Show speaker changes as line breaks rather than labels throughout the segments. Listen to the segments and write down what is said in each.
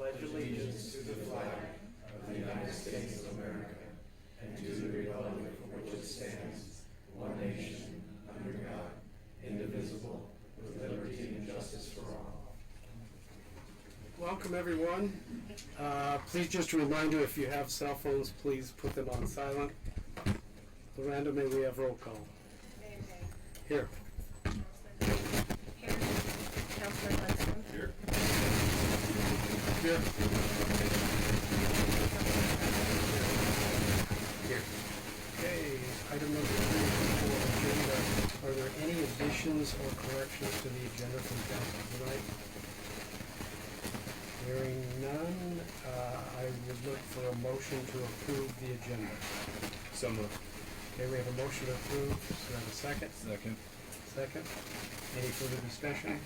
pledge allegiance to the flag of the United States of America and to the republic for which it stands, one nation, under God, indivisible, with liberty and justice for all.
Welcome, everyone. Please, just a reminder, if you have cell phones, please put them on silent. Loranda, may we have roll call? Here.
Here. Councilor Lundstrom.
Here.
Here. Here. Okay, item number 3 for agenda. Are there any additions or corrections to the agenda from council tonight? Hearing none, I would look for a motion to approve the agenda.
So moved.
Okay, we have a motion to approve. Do we have a second?
Second.
Second. Any further discussion?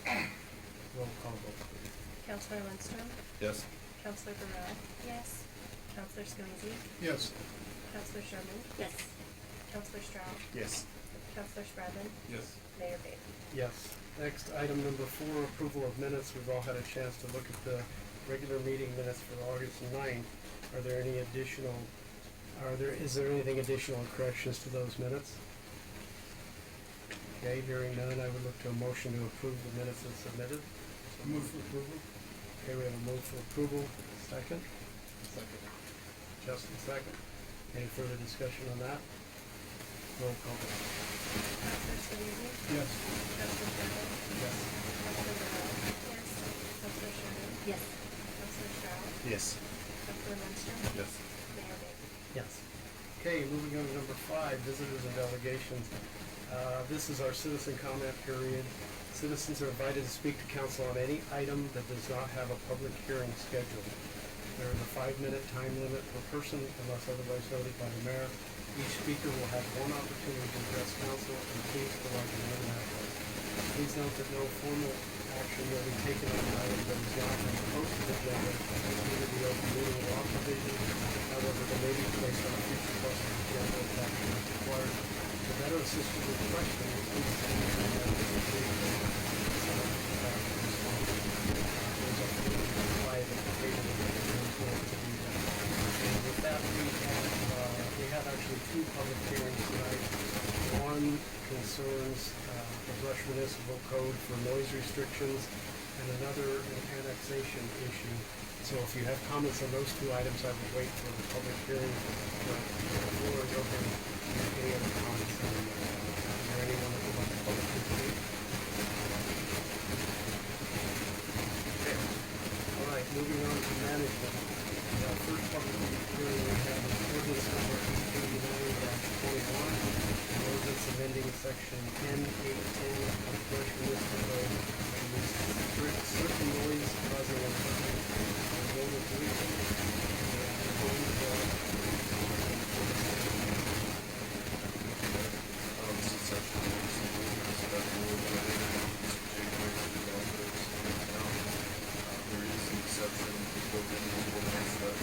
Roll call vote, please.
Councilor Lundstrom.
Yes.
Councilor Burrell. Yes. Councilor Scalise.
Yes.
Councilor Sherman. Yes. Councilor Stroud.
Yes.
Councilor Spradlin.
Yes.
Mayor Bailey.
Yes. Next, item number 4, approval of minutes. We've all had a chance to look at the regular meeting minutes for August 9th. Are there any additional, is there anything additional or corrections to those minutes? Okay, hearing none, I would look to a motion to approve the minutes as submitted.
Move for approval.
Okay, we have a move for approval. Second.
Second.
Justin, second. Any further discussion on that? Roll call vote.
Councilor Scalise.
Yes.
Councilor Spradlin.
Yes.
Councilor Burrell. Yes. Councilor Sherman. Yes. Councilor Stroud.
Yes.
Councilor Lundstrom.
Yes.
Mayor Bailey.
Yes. Okay, moving on to number 5, visitors and delegations. This is our citizen comment period. Citizens are invited to speak to council on any item that does not have a public hearing scheduled. There is a 5-minute time limit per person unless otherwise noted by the mayor. Each speaker will have one opportunity to address council and please provide your name and address. Please note that no formal action will be taken on an item that is not on the posted agenda under the open meeting law provision. However, they may be placed on a future posted agenda if action is required. To better assist you with questions, please send your email to the page there's a private table to do that. And with that, we have actually 2 public hearings tonight. One concerns the Brush Municipal Code for noise restrictions, and another an annexation issue. So if you have comments on those 2 items, I would wait for the public hearing. But the floor is open. Any other comments on that? Is there anyone that would like to publicly speak? Okay. All right, moving on to management. The first public hearing we have is ordinance number 889-21, an ordinance amending section 10.8.10 of the Brush Municipal Code to restrict certain noise causing equipment on motor vehicles.
This is section 1, that will there is an exception built into the ordinance that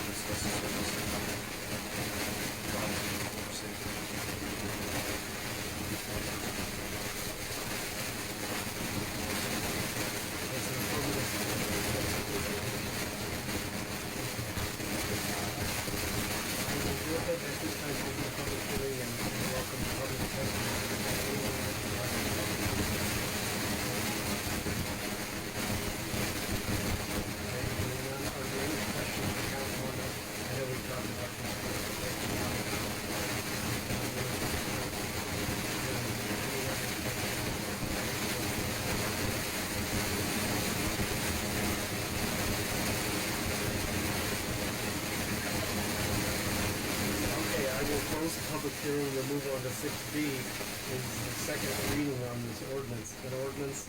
discusses
Go ahead at this time to the public hearing and welcome the public testimony. Are there any questions for council on that? I know we talked about I will close the public hearing and move on to 6B, is the second reading on this ordinance. An ordinance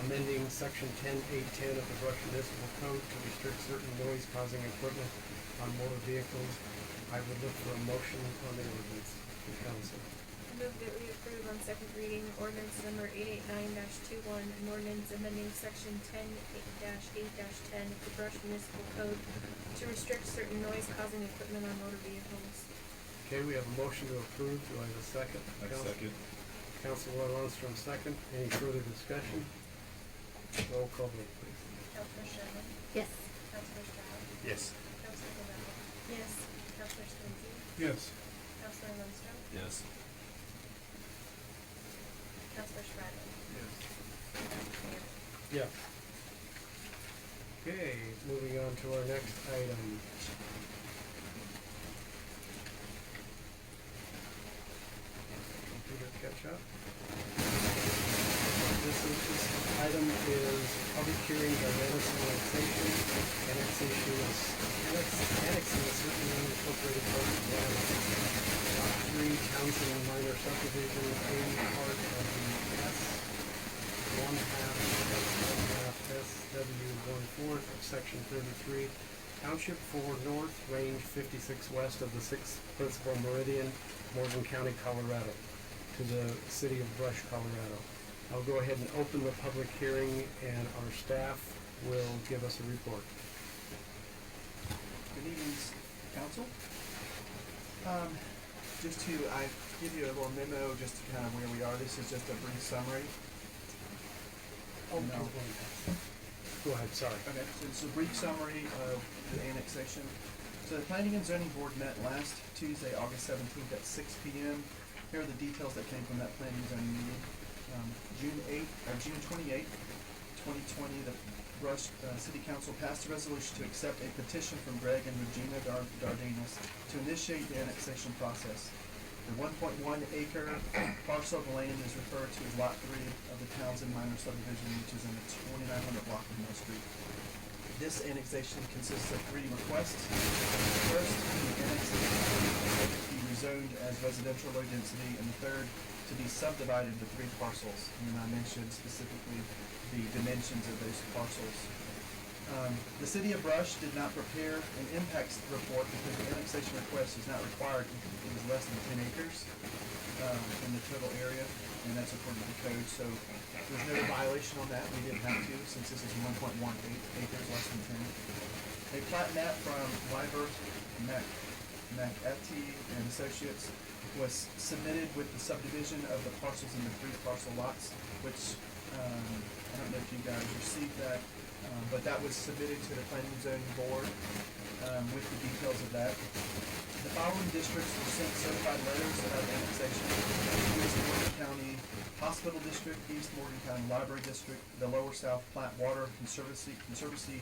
amending section 10.8.10 of the Brush Municipal Code to restrict certain noise-causing equipment on motor vehicles. I would look for a motion on the ordinance from council.
Move that we approve on second reading ordinance number 889-21, an ordinance amending section 10.8-10 of the Brush Municipal Code to restrict certain noise-causing equipment on motor vehicles.
Okay, we have a motion to approve. Do I have a second?
I second.
Councilor Lundstrom, second. Any further discussion? Roll call vote, please.
Councilor Sherman?
Yes.
Counselor Stroud?
Yes.
Counselor Lavelle? Yes. Counselor Swayze?
Yes.
Counselor Lundstrom?
Yes.
Counselor Schreiber?
Yes.
Mayor?
Yeah. Okay, moving on to our next item. Computer catch up. This item is public hearings on Manus annexation, annexing a certain unincorporated part of land, Lot 3, Townsend Minor Subdivision, A part of the S, 1/2, SW 1/4 of Section 33, Township 4 North, Range 56 west of the 6th Principal Meridian, Morgan County, Colorado, to the City of Brush, Colorado. I'll go ahead and open the public hearing, and our staff will give us a report.
Good evening, council. I give you a little memo just to kind of where we are. This is just a brief summary.
Oh,
No.
Go ahead, sorry.
Okay, so it's a brief summary of the annexation. So the Planning and Zoning Board met last Tuesday, August 17th at 6 p.m. Here are the details that came from that Planning and Zoning meeting. June 28th, 2020, the Brush City Council passed a resolution to accept a petition from Greg and Regina Dardanus to initiate the annexation process. The 1.1 acre parcel of land is referred to as Lot 3 of the Townsend Minor Subdivision, which is in the 2900 block of Mill Street. This annexation consists of 3 requests. First, the annexation to be rezoned as residential low density, and the third, to be subdivided into 3 parcels. And I mentioned specifically the dimensions of those parcels. The City of Brush did not prepare an impact report because the annexation request is not required if it was less than 10 acres in the total area, and that's according to the code. So there's no violation on that. We didn't have to, since this is 1.18 acres less than 10. A plat map from Liebert, McAtee and Associates was submitted with the subdivision of the parcels into 3 parcel lots, which I don't know if you guys received that, but that was submitted to the Planning and Zoning Board with the details of that. The following districts were sent certified letters of annexation: East Morgan County Hospital District, East Morgan County Library District, the Lower South Platte Water Conservancy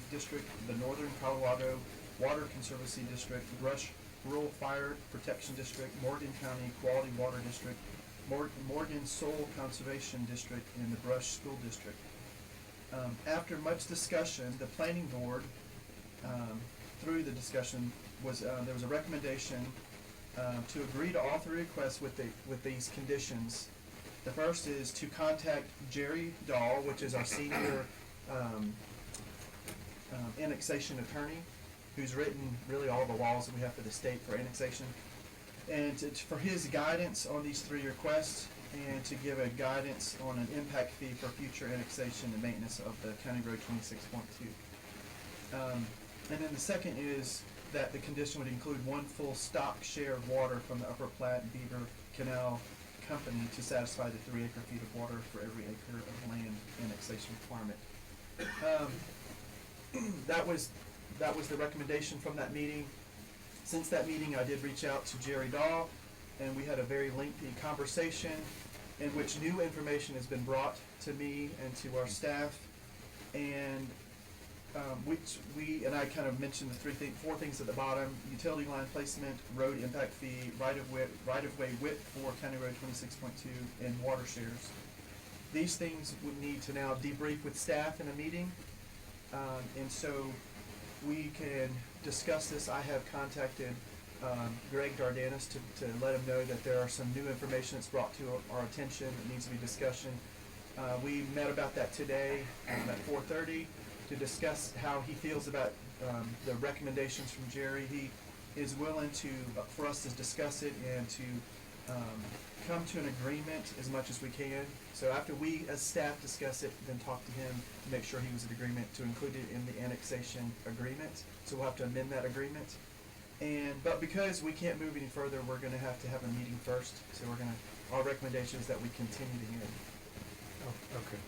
District, the Northern Colorado Water Conservancy District, Brush Rural Fire Protection District, Morgan County Quality Water District, Morgan Soil Conservation District, and the Brush School District. After much discussion, the Planning Board, through the discussion, there was a recommendation to agree to all 3 requests with these conditions. The first is to contact Jerry Dahl, which is our senior annexation attorney, who's written really all the laws that we have for the state for annexation, and for his guidance on these 3 requests, and to give a guidance on an impact fee for future annexation and maintenance of the County Road 26.2. And then the second is that the condition would include 1 full stock share of water from the Upper Platte Beaver Canal Company to satisfy the 3 acre-feet of water for every acre of land annexation requirement. That was the recommendation from that meeting. Since that meeting, I did reach out to Jerry Dahl, and we had a very lengthy conversation in which new information has been brought to me and to our staff, and I kind of mentioned the 4 things at the bottom: utility line placement, road impact fee, right-of-way width for County Road 26.2, and water shares. These things would need to now debrief with staff in a meeting, and so we can discuss this. I have contacted Greg Dardanus to let him know that there are some new information that's brought to our attention that needs to be discussion. We met about that today at 4:30 to discuss how he feels about the recommendations from Jerry. He is willing for us to discuss it and to come to an agreement as much as we can. So after we as staff discuss it, then talk to him to make sure he was in agreement to include it in the annexation agreement. So we'll have to amend that agreement. But because we can't move any further, we're going to have a meeting first. So our recommendation is that we continue the hearing.
Oh, okay.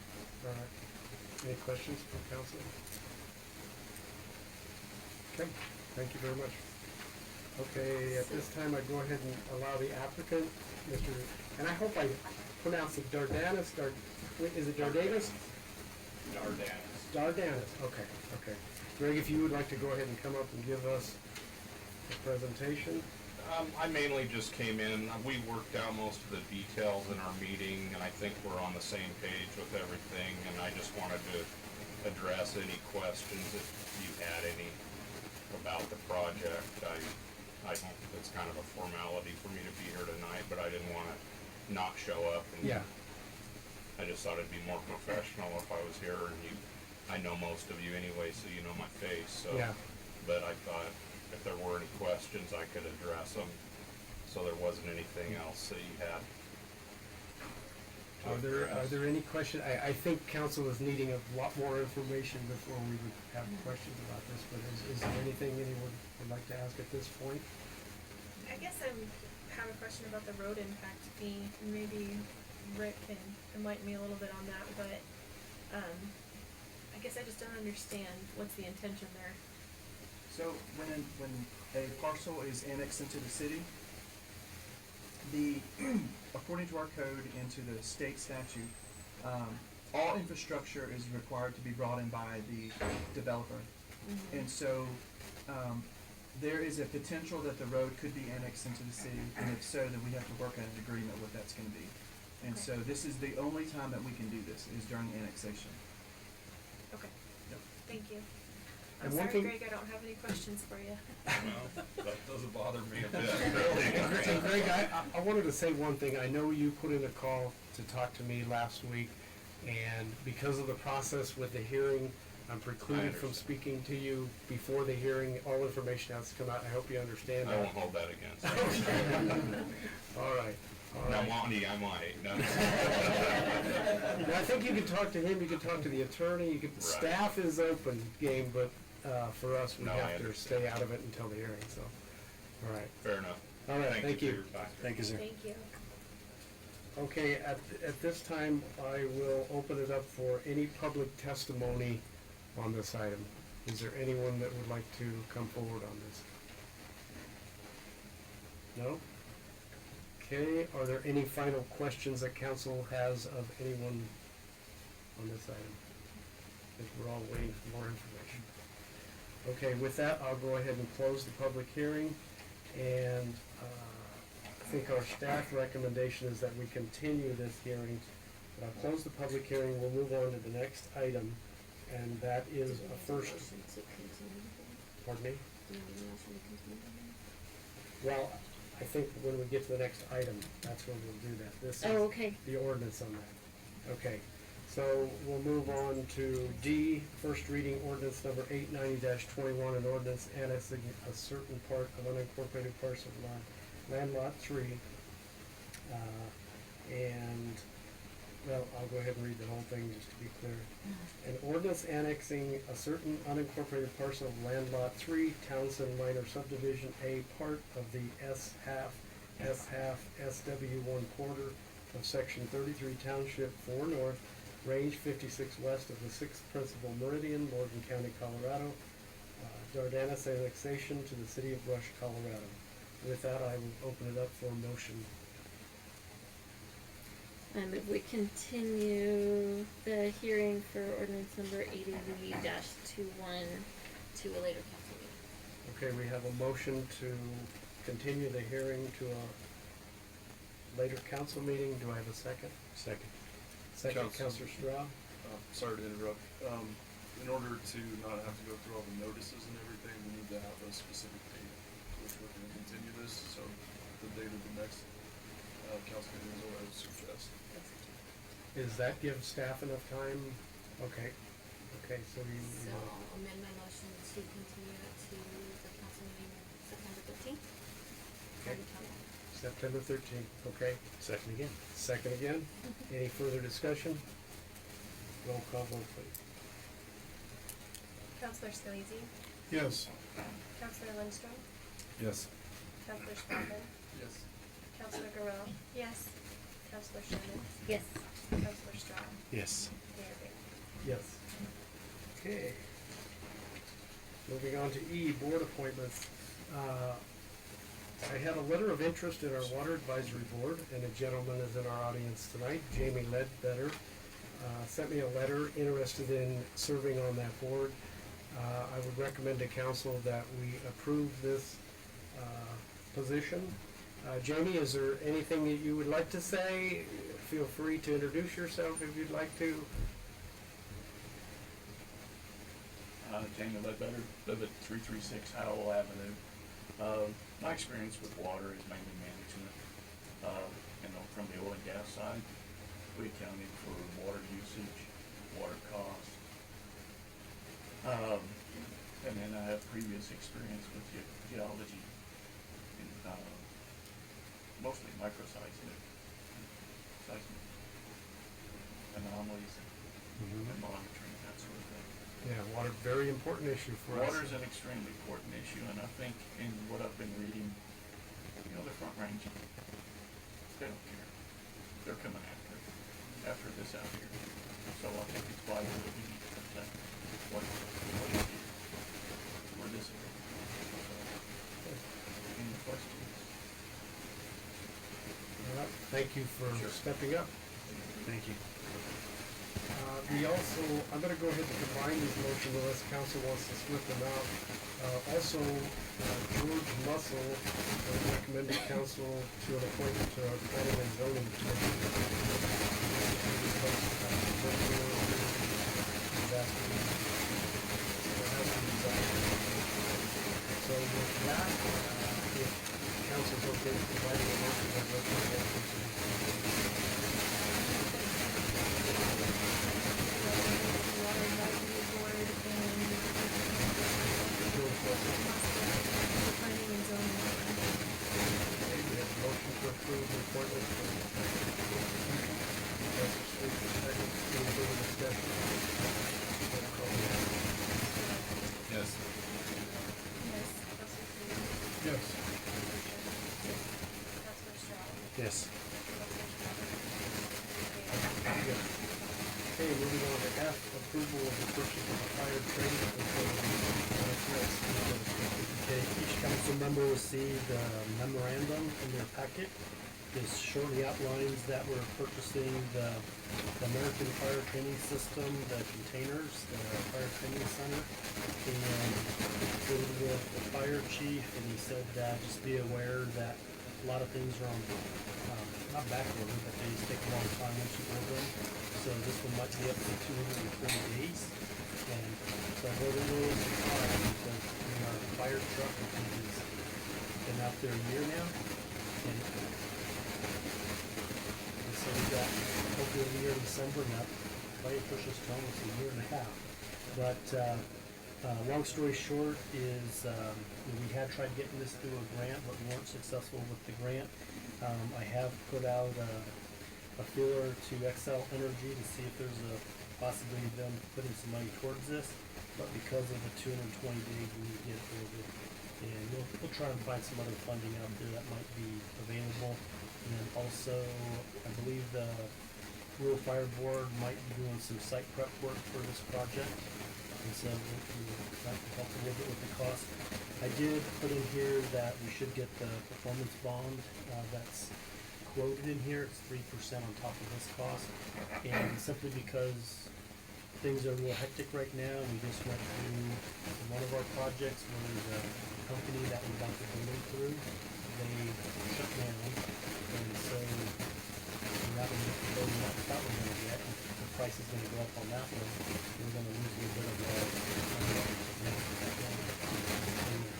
All right. Any questions from council? Okay, thank you very much. Okay, at this time, I go ahead and allow the applicant, Mr., and I hope I pronounced it Dardanus, is it Dardanus? Dardanus, okay, okay. Greg, if you would like to go ahead and come up and give us a presentation.
I mainly just came in, we worked out most of the details in our meeting, and I think we're on the same page with everything, and I just wanted to address any questions if you had any about the project. I don't, it's kind of a formality for me to be here tonight, but I didn't want to not show up. And
Yeah.
I just thought it'd be more professional if I was here, and I know most of you anyway, so you know my face, so.
Yeah.
But I thought if there were any questions, I could address them, so there wasn't anything else that you had. to
Are
address.
there any questions? I think council is needing a lot more information before we would have questions about this, but is there anything anyone would like to ask at this point?
I guess I have a question about the road impact fee. Maybe Rick can enlighten me a little bit on that, but, I guess I just don't understand what's the intention there.
So when a parcel is annexed into the city, according to our code and to the state statute, all infrastructure is required to be brought in by the developer.
Mm-hmm.
And so, there is a potential that the road could be annexed into the city, and if so, then we have to work out an agreement what that's gonna be. And
Okay.
so this is the only time that we can do this, is during annexation.
Okay,
Yep.
thank you.
And
I'm
one
sorry,
thing-
Greg, I don't have any questions for you.
Well, that doesn't bother me a bit,
And
really.
Greg, I wanted to say one thing. I know you put in a call to talk to me last week, and because of the process with the hearing, I'm precluded from
understand.
speaking to you before the hearing. All information has to come out. I hope you understand
I
that.
won't hold that against you.
All right, all
Now,
right.
Monty, I might. No.
Now, I think you can talk to him, you can talk to the attorney, you can,
Right.
staff is open game, but, for us, we
No, I
have to
understand.
stay out of it until the hearing, so. All right,
Fair enough.
all right, thank
for
you.
your time.
Thank you, sir.
Thank you.
Okay, at this time, I will open it up for any public testimony on this item. Is there anyone that would like to come forward on this? No? Okay, are there any final questions that council has of anyone on this item? I think we're all waiting for more information. Okay, with that, I'll go ahead and close the public hearing, and I think our staff recommendation is that we continue this hearing. I'll close the public hearing, we'll move on to the next item, and that is a first, pardon me? Well, I think when we get to the next item, that's when we'll do that. This is
okay.
the ordinance on that. Okay, so we'll move on to D, first reading ordinance number 890-21, an ordinance annexing a certain part of unincorporated parcel of land lot 3. And, well, I'll go ahead and read the whole thing just to be clear. An ordinance annexing a certain unincorporated parcel of land lot 3, Townsend Minor Subdivision A, part of the S-half SW1 quarter of section 33 Township 4 North, range 56 west of the 6th principal meridian, Morgan County, Colorado. Dardanus annexation to the city of Rush, Colorado. With that, I will open it up for a motion.
If we continue the hearing for ordinance number 80-21 to a later council meeting.
Okay, we have a motion to continue the hearing to a later council meeting. Do I have a second?
Second.
Second,
Council.
Counselor Straub.
Sorry to interrupt. In order to not have to go through all the notices and everything, we need to have a specific date, which we're gonna continue this, so the date of the next, council meeting is what I would suggest.
Does that give staff enough time? Okay, okay, so you,
So I'll amend my motion to continue it to the council meeting September 13th.
Okay. September 13th, okay.
Second again.
Second again. Any further discussion? Roll call vote, please.
Counselor Scalise,
Yes.
Counselor Lindstrom,
Yes.
Counselor Schwaber,
Yes.
Counselor Garrell. Yes. Counselor Sherman,
Yes.
Counselor Straub,
Yes.
Mayor Bailey.
Yes. Okay. Moving on to E, board appointments. I had a letter of interest in our water advisory board, and a gentleman is in our audience tonight, Jamie Ledbetter. Sent me a letter interested in serving on that board. I would recommend to council that we approve this position. Jamie, is there anything that you would like to say? Feel free to introduce yourself if you'd like to.
Jamie Ledbetter, live at 336 Howell Avenue. My experience with water is mainly management. From the oil and gas side, we accounted for water usage, water costs. And then I have previous experience with geology, and mostly microseismic, seismic anomalies, and monitoring, that sort of thing.
Yeah, water, very important issue for us.
Water is an extremely important issue, and I think in what I've been reading, they're front ranging. They don't care. They're coming after this out here. So I think it's vital that we need to protect what is here for this area. So, any questions?
All right, thank you for
Sure.
stepping up.
Thank you.
I'm gonna go ahead and combine these motions unless council wants to split them out. George Mussel recommended council to an appointment to our planning and zoning committee. So with that, if council's okay with providing a motion, I'd like to get into
Water advisory board and the planning and zoning board.
Okay, we have a motion to approve the appointment for Professor Street for second. Any further discussion? Roll call.
Yes.
Yes, Councilor Cruz.
Yes.
Councilor Strong.
Yes.
Councilor Strong.
Yes. Okay, moving on to F, approval of the purchase of a fire training facility.
Okay, each council member received a memorandum in their packet. This shortly outlines that we're purchasing the American Fire Training System, the containers, the fire training center, and visited with the fire chief, and he said that just be aware that a lot of things are on, not back order, but they just take a long time once you order them. So this one might be up to 220 days. And so I ordered a little surprise because our fire truck, I think, has been out there a year now. And so we got hopefully a year in December, and that probably pushes to almost a year and a half. But long story short is we had tried getting this through a grant, but we weren't successful with the grant. I have put out a feeler to Excel Energy to see if there's a possibility of them putting some money towards this, but because of the 220 days, we need to get it ordered. And we'll try and find some other funding out there that might be available. And then also, I believe the Rural Fire Board might be doing some site prep work for this project. And so that can help a little bit with the cost. I did put in here that we should get the performance bond that's quoted in here. It's 3% on top of this cost. And simply because things are a little hectic right now, we just went through one of our projects where the company that we got the building through, they shut down. And so we're not going to get the building that we thought we were going to get. The price is going to go up on that one. We're going to lose a little bit of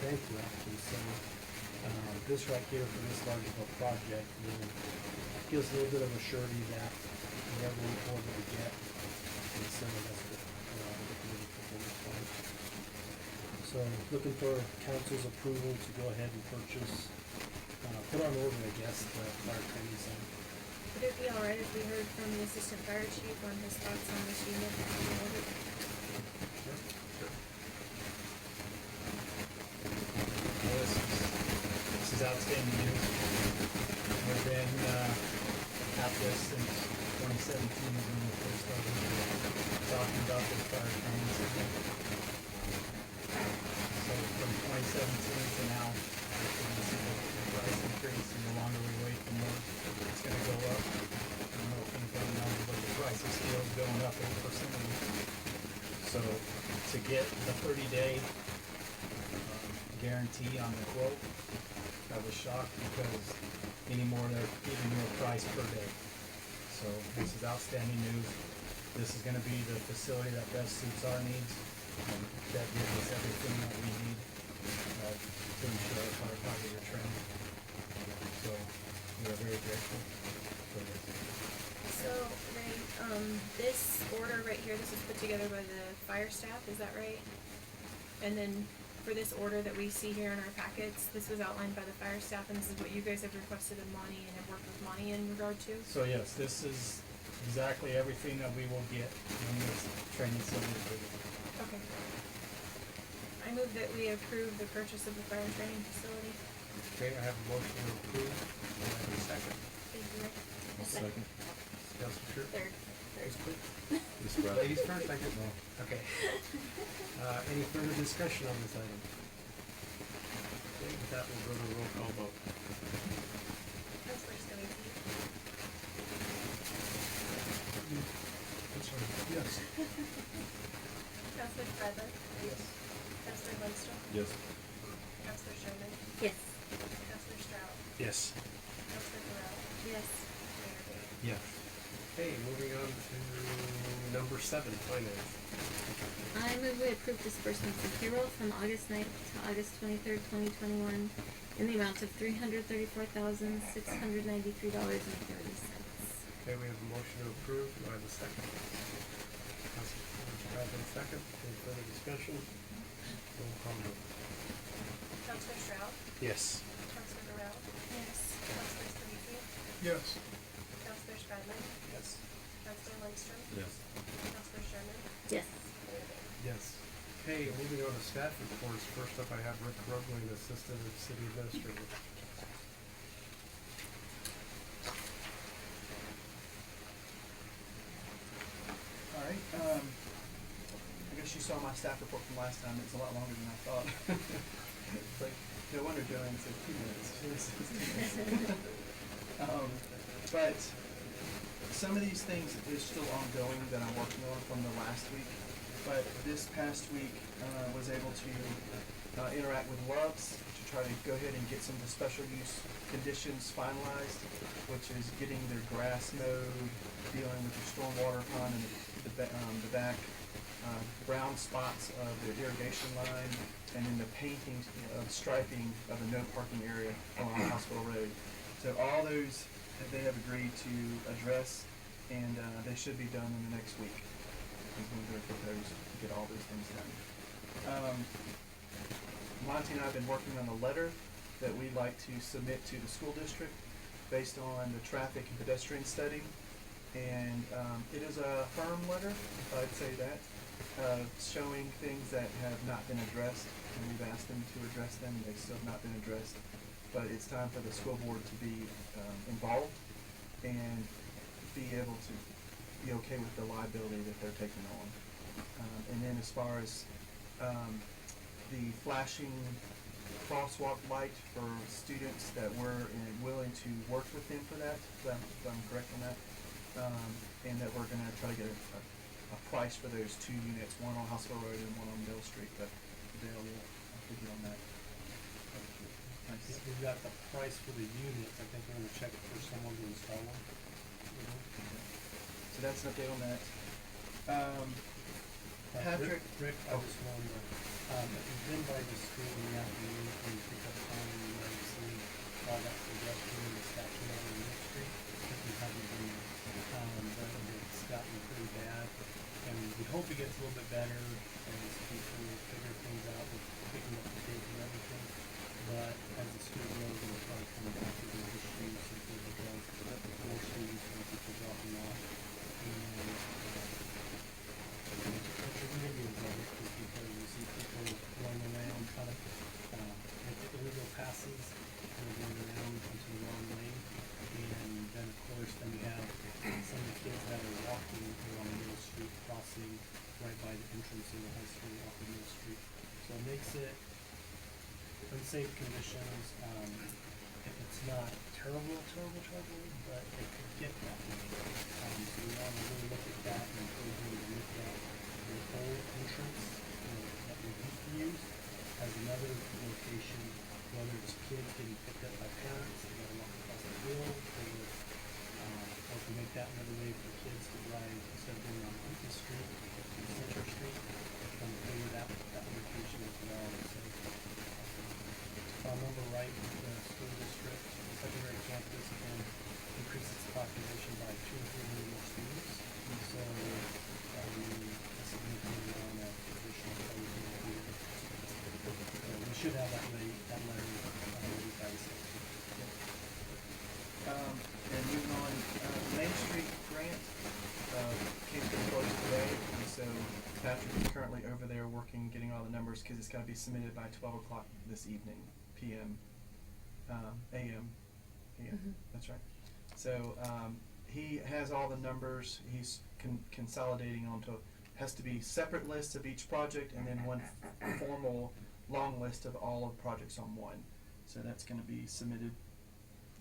bankrupt. And so this right here for this large of a project will give us a little bit of a surety that whatever we order we get, and so that's what the committee performance plan. So looking for council's approval to go ahead and purchase, put on order, I guess, the fire training center.
Would it be alright if we heard from the assistant fire chief on his thoughts on this unit that we ordered?
Well, this is outstanding news. We've been at this since 2017 when we first started talking about this fire training system. 17th to now, we're going to see the price increase, and the longer we wait, the more it's gonna go up. I don't know if anybody knows, but the price of steel is going up 8% a week. So to get the 30-day guarantee on the quote, I was shocked because anymore they're giving you a price per day. So this is outstanding news. This is gonna be the facility that best suits our needs, and that gives us everything that we need to ensure our firefighters are trained. So we are very grateful for this.
So, Ray, this order right here, this was put together by the fire staff, is that right? And then for this order that we see here in our packets, this was outlined by the fire staff, and this is what you guys have requested of Monty and have worked with Monty in regard to?
So yes, this is exactly everything that we will get when this training center is ready.
Okay. I move that we approve the purchase of the fire training facility.
Okay, I have a motion to approve. Do I have a second?
Thank you, Rick.
Second.
Council Sure.
Third.
Ladies first, I guess. Okay. Any further discussion on this item? Okay, with that, we'll go to roll call vote.
Councilor Stoney?
Yes.
Councilor Stradlin?
Yes.
Councilor Lundstrom?
Yes.
Councilor Sherman?
Yes.
Councilor Stroud?
Yes.
Councilor Corral?
Yes.
Mayor Day?
Yes. Okay, moving on to number 7, finance.
I move we approve disbursements of payroll from August 9th to August 23rd, 2021 in the amount of $334,693.30.
Okay, we have a motion to approve. Do I have a second? Councilor Stradlin, second. Any further discussion? Roll call vote.
Councilor Stroud?
Yes.
Councilor Corral?
Yes.
Councilor Stoney?
Yes.
Councilor Stradlin?
Yes.
Councilor Lundstrom?
Yes.
Councilor Sherman?
Yes.
Mayor Day?
Yes. Okay, moving on to staff reports. First up, I have Rick Rugling, Assistant City Administrator.
Alright, I guess you saw my staff report from last time, it's a lot longer than I thought. It's like, no wonder Joanne said 2 minutes. She really says 2 minutes. But some of these things is still ongoing that I'm working on from the last week. But this past week, was able to interact with Loves to try to go ahead and get some of the special use conditions finalized, which is getting their grass mowed, dealing with the stormwater pond and the back brown spots of the irrigation line, and then the painting of striping of the no parking area along Hospital Road. So all those they have agreed to address, and they should be done in the next week. I'm going to propose to get all those things done. Monty and I have been working on a letter that we'd like to submit to the school district based on the traffic and pedestrian study. And it is a firm letter, if I'd say that, showing things that have not been addressed, and we've asked them to address them, and they still have not been addressed. But it's time for the school board to be involved and be able to be okay with the liability that they're taking on. And then as far as the flashing crosswalk light for students, that we're willing to work with them for that, if I'm correct on that, and that we're gonna try to get a price for those 2 units, one on Hospital Road and one on Mill Street, but Dale will figure on that. Nice.
Yeah, we've got the price for the units, I think we're gonna check it for someone to install them.
So that's an update on that. Patrick.
Rick, I just wanted to, if you've been by the school in the afternoon, when you pick up time, you might see all that suggestion in the statue over Mill Street, if you haven't been there. But it's gotten pretty bad, and we hope it gets a little bit better as people figure things out with picking up the kids and everything. But as the school grows, we'll probably come back to those issues if there's more students and people dropping off. And what you're gonna do is because you see people going around trying to make illegal passes, and they're going around into the wrong lane. And then of course, then you have some of the kids that are walking along Middle Street, crossing right by the entrance of the high school off of Middle Street. So it makes it unsafe conditions, if it's not terrible, but it could get that way. So we want to really look at that and really look at the old entrance, that we used to use as another location, whether it's kids getting picked up by parents, they gotta walk across the field, or to make that another way for kids to drive instead of going on Lincoln Street, to Center Street, come through that location as well. So, if I remember right, the school district, the secondary campus can increase its population by 200 or 300 more students. And so, a significant amount of additional housing here. So we should have that letter ready by the 16th.
And moving on, the Main Street grant, came to a close today, and so Patrick is currently over there working, getting all the numbers, cause it's gotta be submitted by 12 o'clock this evening, PM, AM, that's right. So, he has all the numbers, he's consolidating onto, has to be separate lists of each project, and then one formal long list of all of the projects on one. So that's gonna be submitted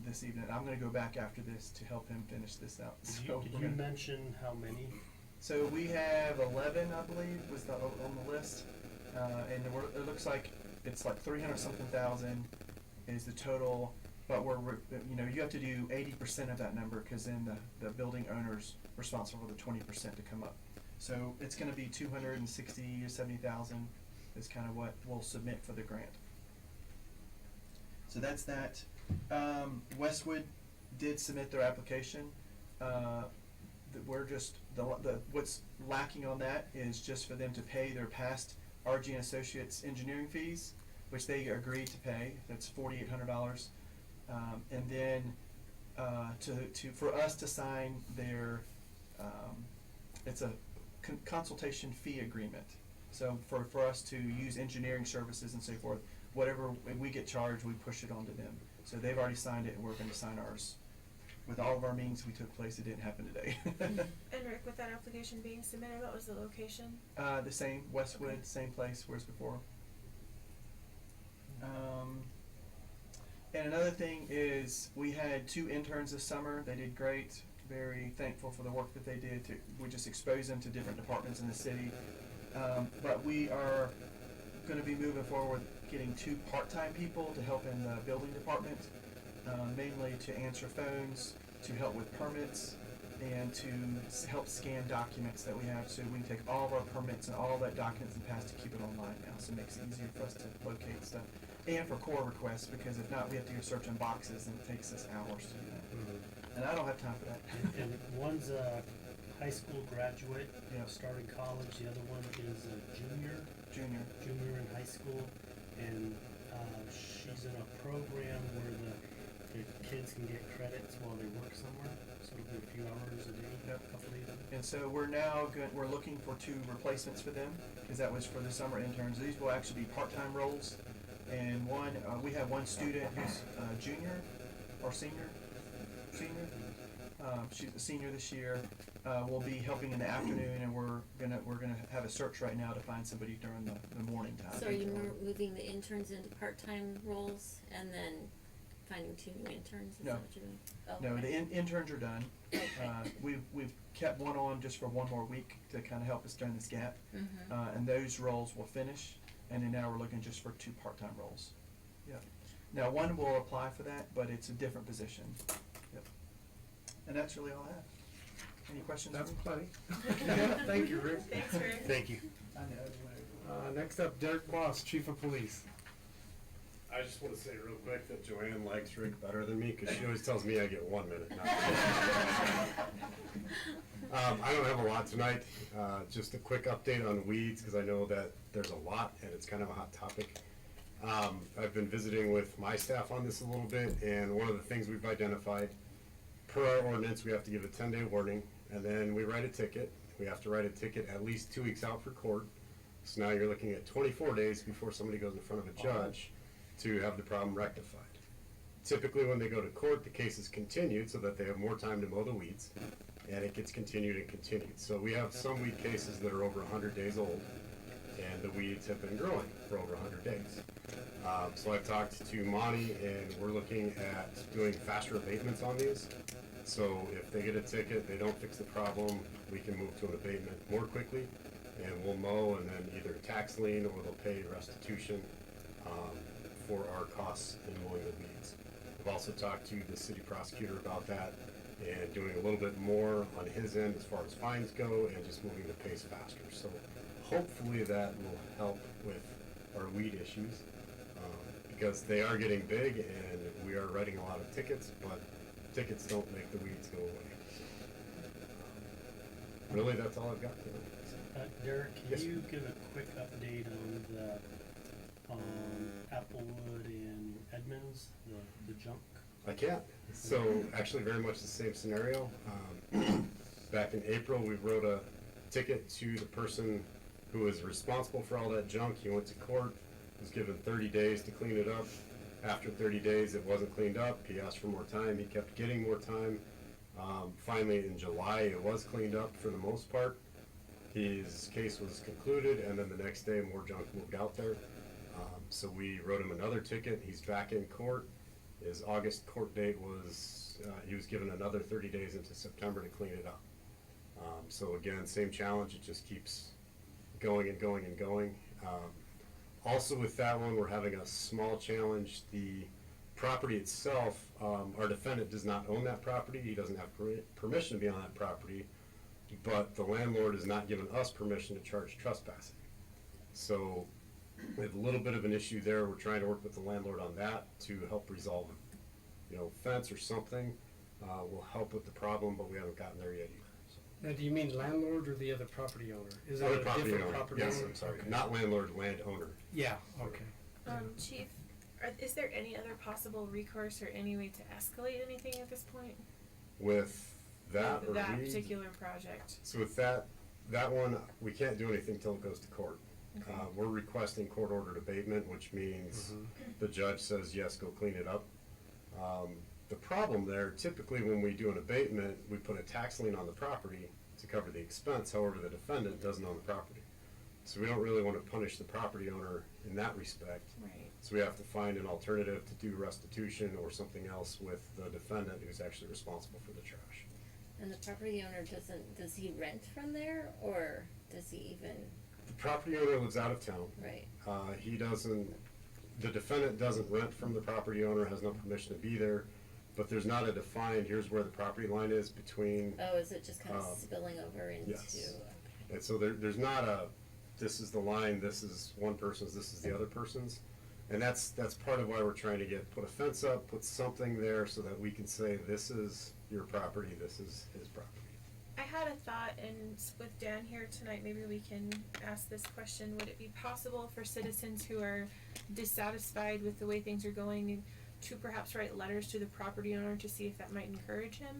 this evening. I'm gonna go back after this to help him finish this out. So
Did
we're
you
gonna-
mention how many?
So we have 11, I believe, was on the list, and it looks like it's like 300 something thousand is the total. But you have to do 80% of that number, because then the building owner's responsible for the 20% to come up. So it's gonna be 260 or 70,000 is kind of what we'll submit for the grant. So that's that. Westwood did submit their application. What's lacking on that is just for them to pay their past RG and Associates engineering fees, which they agreed to pay. That's $4,800. And then for us to sign their, it's a consultation fee agreement. So for us to use engineering services and so forth, whatever we get charged, we push it onto them. So they've already signed it, and we're going to sign ours. With all of our meetings we took place, it didn't happen today.
And Rick, with that application being submitted, what was the location?
The same, Westwood,
Okay.
same place, whereas before. And another thing is, we had 2 interns this summer. They did great. Very thankful for the work that they did. We just exposed them to different departments in the city. But we are going to be moving forward with getting 2 part-time people to help in the building department, mainly to answer phones, to help with permits, and to help scan documents that we have, so we can take all of our permits and all that documents in the past to keep it online now, so it makes it easier for us to locate stuff. And for core requests, because if not, we have to go search in boxes, and it takes us hours to do that. And I don't have time for that.
And one's a high school graduate,
Yeah.
starting college, the other one is a junior
Junior.
in high school, and she's in a program where the kids can get credits while they work somewhere, so it'll be a few hours a day,
Yep.
a couple days.
And so we're now we're looking for 2 replacements for them, because that was for the summer interns. These will actually be part-time roles. And we have one student who's junior or senior. She's a senior this year. Will be helping in the afternoon, and we're gonna have a search right now to find somebody during the morning time.
So are you moving the interns into part-time roles and then finding 2 new interns? Is
No.
that what you're doing? Oh,
No,
okay.
the interns are done. We've kept one on just for 1 more week to kind of help us during this gap.
Mhm.
And those roles will finish, and then now we're looking just for 2 part-time roles. Yep. Now, one will apply for that, but it's a different position. Yep. And that's really all I have. Any questions?
That's
for me?
plenty. Yeah, thank you, Rick.
Thanks, Rick.
Thank you.
I know.
Next up, Derek Boss, Chief of Police.
I just want to say real quick that Joanne likes Rick better than me, because she always tells me I get 1 minute. I don't have a lot tonight, just a quick update on weeds, because I know that there's a lot and it's kind of a hot topic. I've been visiting with my staff on this a little bit, and one of the things we've identified, per our ordinance, we have to give a 10-day warning, and then we write a ticket. We have to write a ticket at least 2 weeks out for court. So now you're looking at 24 days before somebody goes in front of a judge to have the problem rectified. Typically, when they go to court, the case is continued so that they have more time to mow the weeds, and it gets continued and continued. So we have some weed cases that are over 100 days old. and the weeds have been growing for over 100 days. So I've talked to Monty, and we're looking at doing faster abatements on these. So if they get a ticket, they don't fix the problem, we can move to an abatement more quickly, and we'll mow and then either tax lien or they'll pay restitution for our costs in mowing the weeds. I've also talked to the city prosecutor about that and doing a little bit more on his end as far as fines go and just moving the pace faster. So hopefully that will help with our weed issues because they are getting big and we are writing a lot of tickets, but tickets don't make the weeds go away. So, really, that's all I've got tonight.
Derek, can
Yes,
you give a quick update on the Applewood and Edmonds, the junk?
I can. So actually very much the same scenario. Back in April, we wrote a ticket to the person who was responsible for all that junk. He went to court, was given 30 days to clean it up. After 30 days, it wasn't cleaned up. He asked for more time. He kept getting more time. Finally, in July, it was cleaned up for the most part. His case was concluded, and then the next day, more junk moved out there. So we wrote him another ticket. He's back in court. His August court date was, he was given another 30 days into September to clean it up. So again, same challenge. It just keeps going and going and going. Also with that one, we're having a small challenge. The property itself, our defendant does not own that property. He doesn't have permission to be on that property, but the landlord has not given us permission to charge trespassing. So we have a little bit of an issue there. We're trying to work with the landlord on that to help resolve, fence or something will help with the problem, but we haven't gotten there yet either. So.
Now, do you mean landlord or the other property owner? Is that
Other
a
property
different
owner.
property
Yes,
owner?
I'm sorry.
Okay.
Not landlord, landowner.
Yeah, okay.
Chief, is there any other possible recourse or any way to escalate anything at this point?
With that
With
or
that
weeds?
particular project?
So with that one, we can't do anything till it goes to court.
Okay.
We're requesting court-ordered abatement, which means the judge says, yes, go clean it up. The problem there, typically when we do an abatement, we put a tax lien on the property to cover the expense. However, the defendant doesn't own the property. So we don't really want to punish the property owner in that respect.
Right.
So we have to find an alternative to do restitution or something else with the defendant who's actually responsible for the trash.
And the property owner does he rent from there, or does he even,
The property owner lives out of town.
right?
The defendant doesn't rent from the property owner, has no permission to be there, but there's not a defined, here's where the property line is between,
Oh, is it just kind of spilling over into?
yes.
Okay.
and so there's not a, this is the line, this is one person's, this is the other person's. And that's part of why we're trying to put a fence up, put something there so that we can say, this is your property, this is his property.
I had a thought, and with Dan here tonight, maybe we can ask this question. Would it be possible for citizens who are dissatisfied with the way things are going to perhaps write letters to the property owner to see if that might encourage him?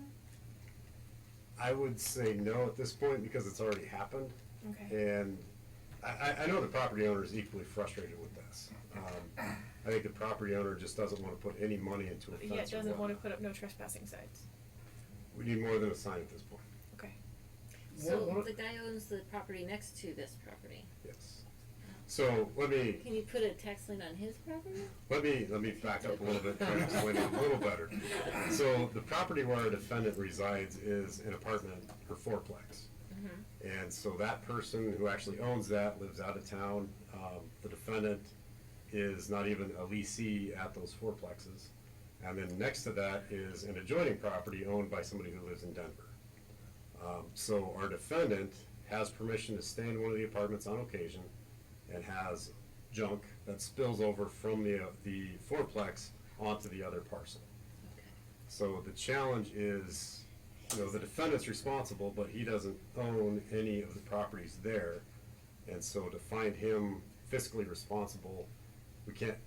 I would say no at this point because it's already happened.
Okay.
And I know the property owner is equally frustrated with this. I think the property owner just doesn't want to put any money into a fence.
Yet
or
doesn't want to
whatnot.
put up no trespassing signs.
We need more than a sign at this point,
Okay.
So the guy owns the property next to this property.
yes. So let me
Can you put a tax lien on his property?
let me back up a little bit, try to explain it a little better. So the property where our defendant resides is an apartment or fourplex. And so that person who actually owns that lives out of town. The defendant is not even a leasee at those fourplexes. And then next to that is an adjoining property owned by somebody who lives in Denver. So our defendant has permission to stay in one of the apartments on occasion and has junk that spills over from the fourplex onto the other parcel. So the challenge is, the defendant's responsible, but he doesn't own any of the properties there. And so to find him fiscally responsible, we can't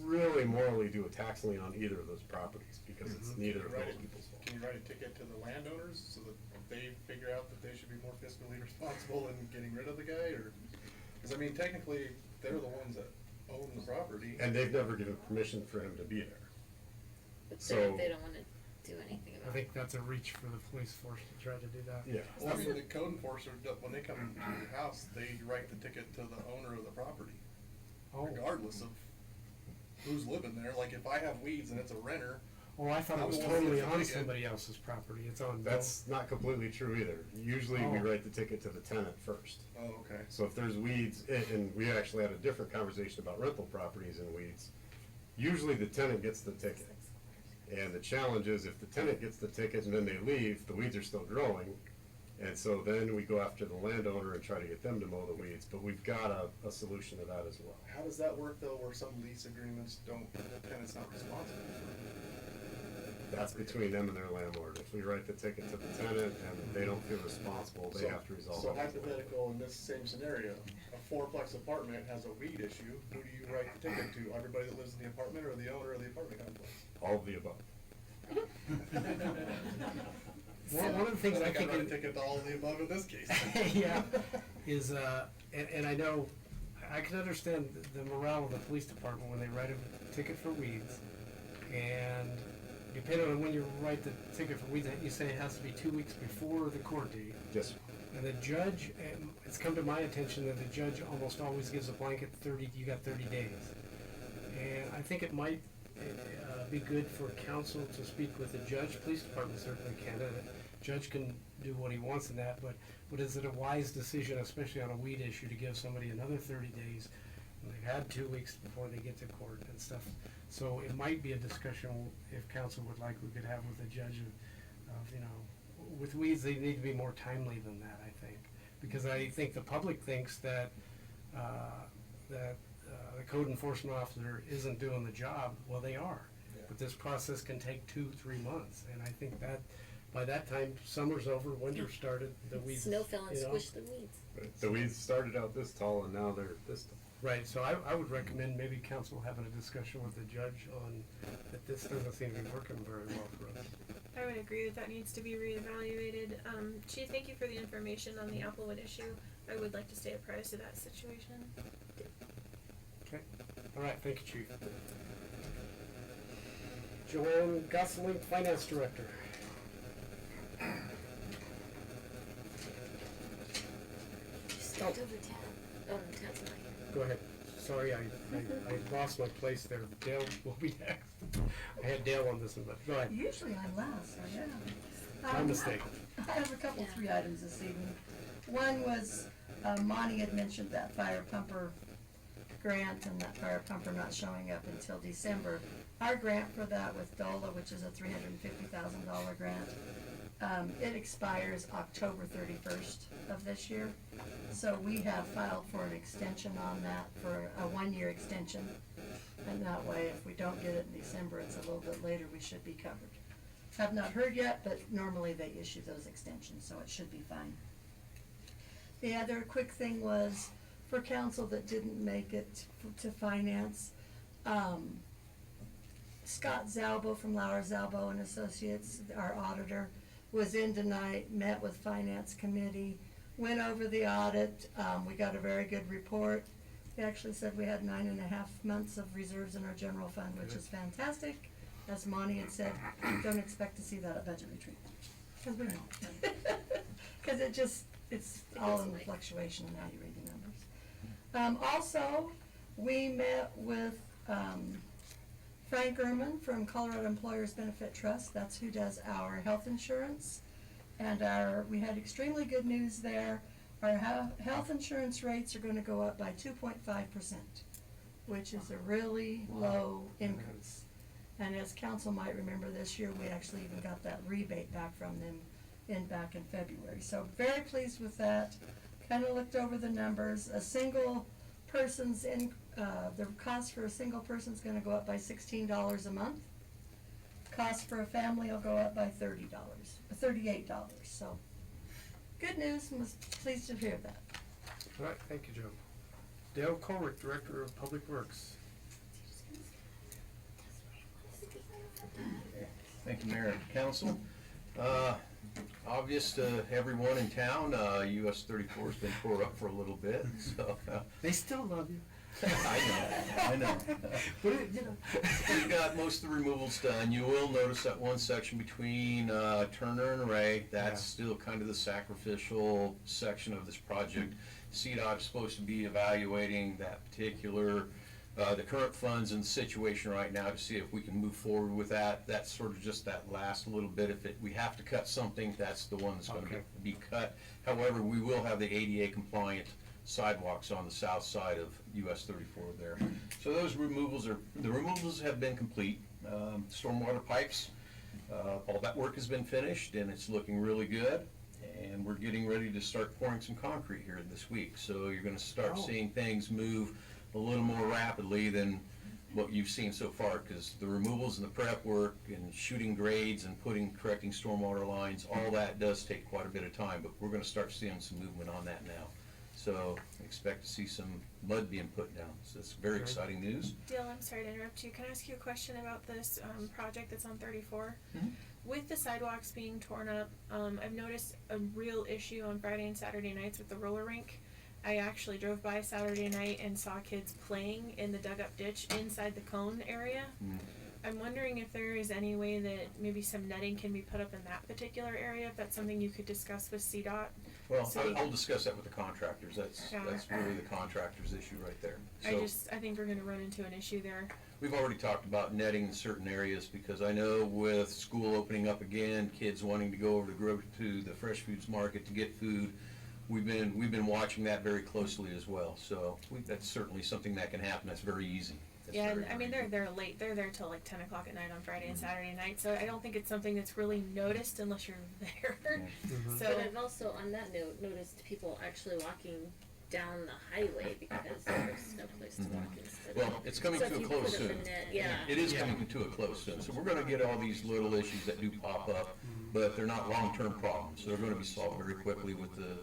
really morally do a tax lien on either of those properties because it's neither of those people's fault.
Can you write a ticket to the landowners so that they figure out that they should be more fiscally responsible in getting rid of the guy, or? Because I mean, technically, they're the ones that own the property.
And they've never given permission for him to be there.
But
So-
they don't want to do anything about
I
it.
think that's a reach for the police force to try to do that.
Yeah.
Well, I mean, the code enforcer, when they come to your house, they write the ticket to the owner of the property,
Oh,
regardless of who's living there. Like, if I have weeds and it's a renter,
oh, I thought it was
I'm the one
totally
who gets the
on
ticket.
somebody else's property. It's on.
That's not completely true either. Usually we
Oh.
write the ticket to the tenant first.
oh, okay.
So if there's weeds, and we actually had a different conversation about rental properties and weeds, usually the tenant gets the ticket. And the challenge is if the tenant gets the ticket and then they leave, the weeds are still growing. And so then we go after the landowner and try to get them to mow the weeds, but we've got a solution to that as well.
How does that work though, where some lease agreements don't, the tenant's not responsible
That's between them and their landlord. If we write the ticket to the tenant and they don't feel responsible,
for?
they have to resolve it.
So hypothetical, in this same scenario, a fourplex apartment has a weed issue, who do you write the ticket to? Everybody that lives in the apartment or the owner of the apartment complex?
All of the above.
One of the things I
think
think.
I write a ticket to all of the above in this case.
Yeah, is, and I know, I can understand the morale of the police department when they write a ticket for weeds. And depending on when you write the ticket for weeds, you say it has to be 2 weeks before the court date.
Yes, sir.
And the judge, and it's come to my attention that the judge almost always gives a blanket 30, you got 30 days. And I think it might be good for counsel to speak with the judge. Police department certainly can. The judge can do what he wants in that, but is it a wise decision, especially on a weed issue, to give somebody another 30 days? And they've had 2 weeks before they get to court and stuff. So it might be a discussion, if counsel would like, we could have with the judge of, you know, with weeds, they need to be more timely than that, I think. Because I think the public thinks that, the code enforcement officer isn't doing the job. Well, they are.
Yeah.
But this process can take 2-3 months, and I think that by that time, summer's over, winter started, the weeds.
Snow fell and
you know.
squished the weeds.
Right. The weeds started out this tall and now they're this tall.
Right, so I would recommend maybe council having a discussion with the judge on, that this doesn't seem to be working very well for us.
I would agree that needs to be reevaluated. Chief, thank you for the information on the Applewood issue. I would like to stay apprised of that situation.
Okay, all right, thank you, Chief. Joanne Gosling, Finance Director.
Start over Tad. Oh, no, Tad's not here.
Go ahead. Sorry, I lost my place there. Dale will be next. I had Dale on this one, but go ahead.
Usually I'm last, so yeah.
My mistake.
I have a couple, 3 items this evening. One was, Monty had mentioned that fire pumper grant and that fire pumper not showing up until December. Our grant for that with DOLA, which is a $350,000 grant, it expires October 31st of this year. So we have filed for an extension on that, for a 1-year extension. And that way, if we don't get it in December, it's a little bit later, we should be covered. Have not heard yet, but normally they issue those extensions, so it should be fine. The other quick thing was, for council that didn't make it to finance, Scott Zalbo from Lauer Zalbo and Associates, our auditor, was in tonight, met with finance committee, went over the audit. We got a very good report. He actually said we had 9.5 months of reserves in our general fund, which is fantastic. As Monty had said, don't expect to see that at budget retreat, because we won't. Because it's all in the fluctuation and how you read the numbers. Also, we met with Frank Ehrman from Colorado Employers Benefit Trust. That's who does our health insurance. And we had extremely good news there. Our health insurance rates are going to go up by 2.5%, which is a really low increase. And as council might remember, this year we actually even got that rebate back from them back in February. So very pleased with that. Kind of looked over the numbers. A single person's the cost for a single person is going to go up by $16 a month. Cost for a family will go up by $38. So good news, and was pleased to hear that.
All right, thank you, Joe. Dale Colrick, Director of Public Works.
Thank you, Mayor and Council. Obvious to everyone in town, US 34's been tore up for a little bit, so.
They still love you.
I know.
But it, you know,
We've got most of the removals done. You will notice that one section between Turner and Ray, that's still kind of the sacrificial section of this project. CDOT is supposed to be evaluating that particular, the current funds and situation right now to see if we can move forward with that. That's sort of just that last little bit. If we have to cut something, that's the one that's going to be cut. However, we will have the ADA compliant sidewalks on the south side of US 34 there. So those removals have been complete. Stormwater pipes, all that work has been finished and it's looking really good. And we're getting ready to start pouring some concrete here this week. So you're gonna start seeing things move a little more rapidly than what you've seen so far, because the removals and the prep work and shooting grades and correcting stormwater lines, all that does take quite a bit of time, but we're gonna start seeing some movement on that now. So expect to see some mud being put down. So it's very exciting news.
Dale, I'm sorry to interrupt you. Can I ask you a question about this project that's on 34?
Mhm.
With the sidewalks being torn up, I've noticed a real issue on Friday and Saturday nights with the roller rink. I actually drove by Saturday night and saw kids playing in the dug-up ditch inside the cone area.
Mm.
I'm wondering if there is any way that maybe some netting can be put up in that particular area, if that's something you could discuss with CDOT.
Well,
So
I'll discuss that with the contractors. That's really the contractor's issue right there. So
I think we're gonna run into an issue there.
we've already talked about netting in certain areas, because I know with school opening up again, kids wanting to go over to the fresh foods market to get food, we've been watching that very closely as well. So that's certainly something that can happen. That's very easy. That's
Yeah,
very,
and I mean,
very
they're late. They're there till like 10 o'clock at night on Friday and Saturday night, so I don't think it's something that's really noticed unless you're there.
Yeah.
So
But I've also, on that note, noticed people actually walking down the highway because there's no place to walk instead.
Well, it's coming
So
to
if
a
you
close
put up a
soon.
net, yeah.
It is coming to a close soon. So we're gonna get all these little issues that do pop up, but they're not long-term problems. So they're gonna be solved very quickly with the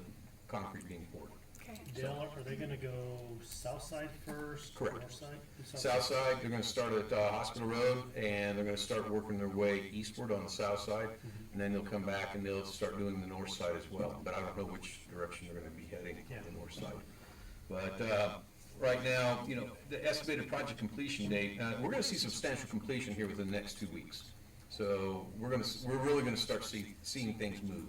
concrete being poured.
okay.
Dale, are they gonna go south side first?
Correct.
North side?
South side, they're gonna start at Hospital Road, and they're gonna start working their way eastward on the south side, and then they'll come back and they'll start doing the north side as well. But I don't know which direction they're gonna be heading on the north side. But right now, the estimated project completion date, we're gonna see substantial completion here within the next 2 weeks. So we're really gonna start seeing things move.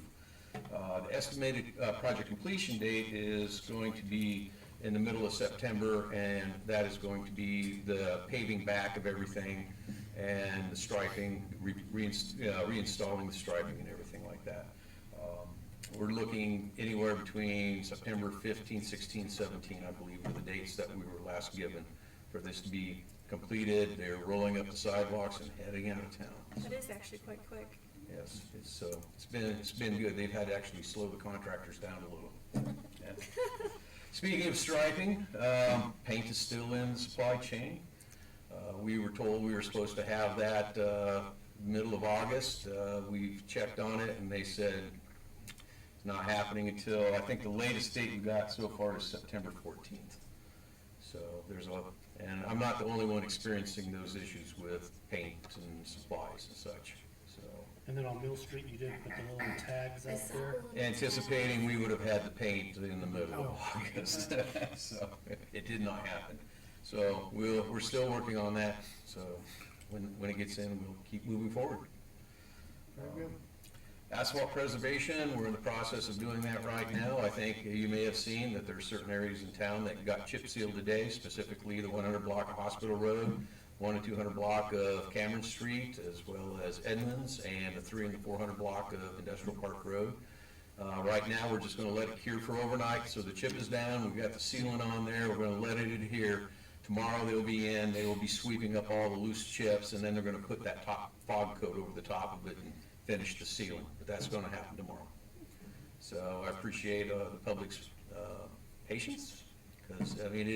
The estimated project completion date is going to be in the middle of September, and that is going to be the paving back of everything and the striping, reinstalling the striping and everything like that. We're looking anywhere between September 15, 16, 17, I believe, were the dates that we were last given for this to be completed. They're rolling up the sidewalks and heading out of town.
That is actually quite quick.
Yes, it's been good. They've had to actually slow the contractors down a little. Yeah. Speaking of striping, paint is still in the supply chain. We were told we were supposed to have that middle of August. We've checked on it and they said it's not happening until, I think the latest date we got so far is September 14th. So and I'm not the only one experiencing those issues with paint and supplies and such.
And then on Mill Street, you did put the little tags
I
out
saw
there.
the little
Anticipating we would have had the paint in the middle of August, so it did not happen. So we're still working on that, so when it gets in, we'll keep moving forward.
Very good.
Asphalt preservation, we're in the process of doing that right now. I think you may have seen that there are certain areas in town that got chip sealed today, specifically the 100 block of Hospital Road, 1 and 200 block of Cameron Street, as well as Edmonds, and the 300 and 400 block of Industrial Park Road. Right now, we're just gonna let it cure for overnight, so the chip is down, we've got the sealant on there, we're gonna let it adhere. Tomorrow they'll be in, they will be sweeping up all the loose chips, and then they're gonna put that top fog coat over the top of it and finish the sealing, but that's gonna happen tomorrow. So I appreciate the public's patience, because, I mean,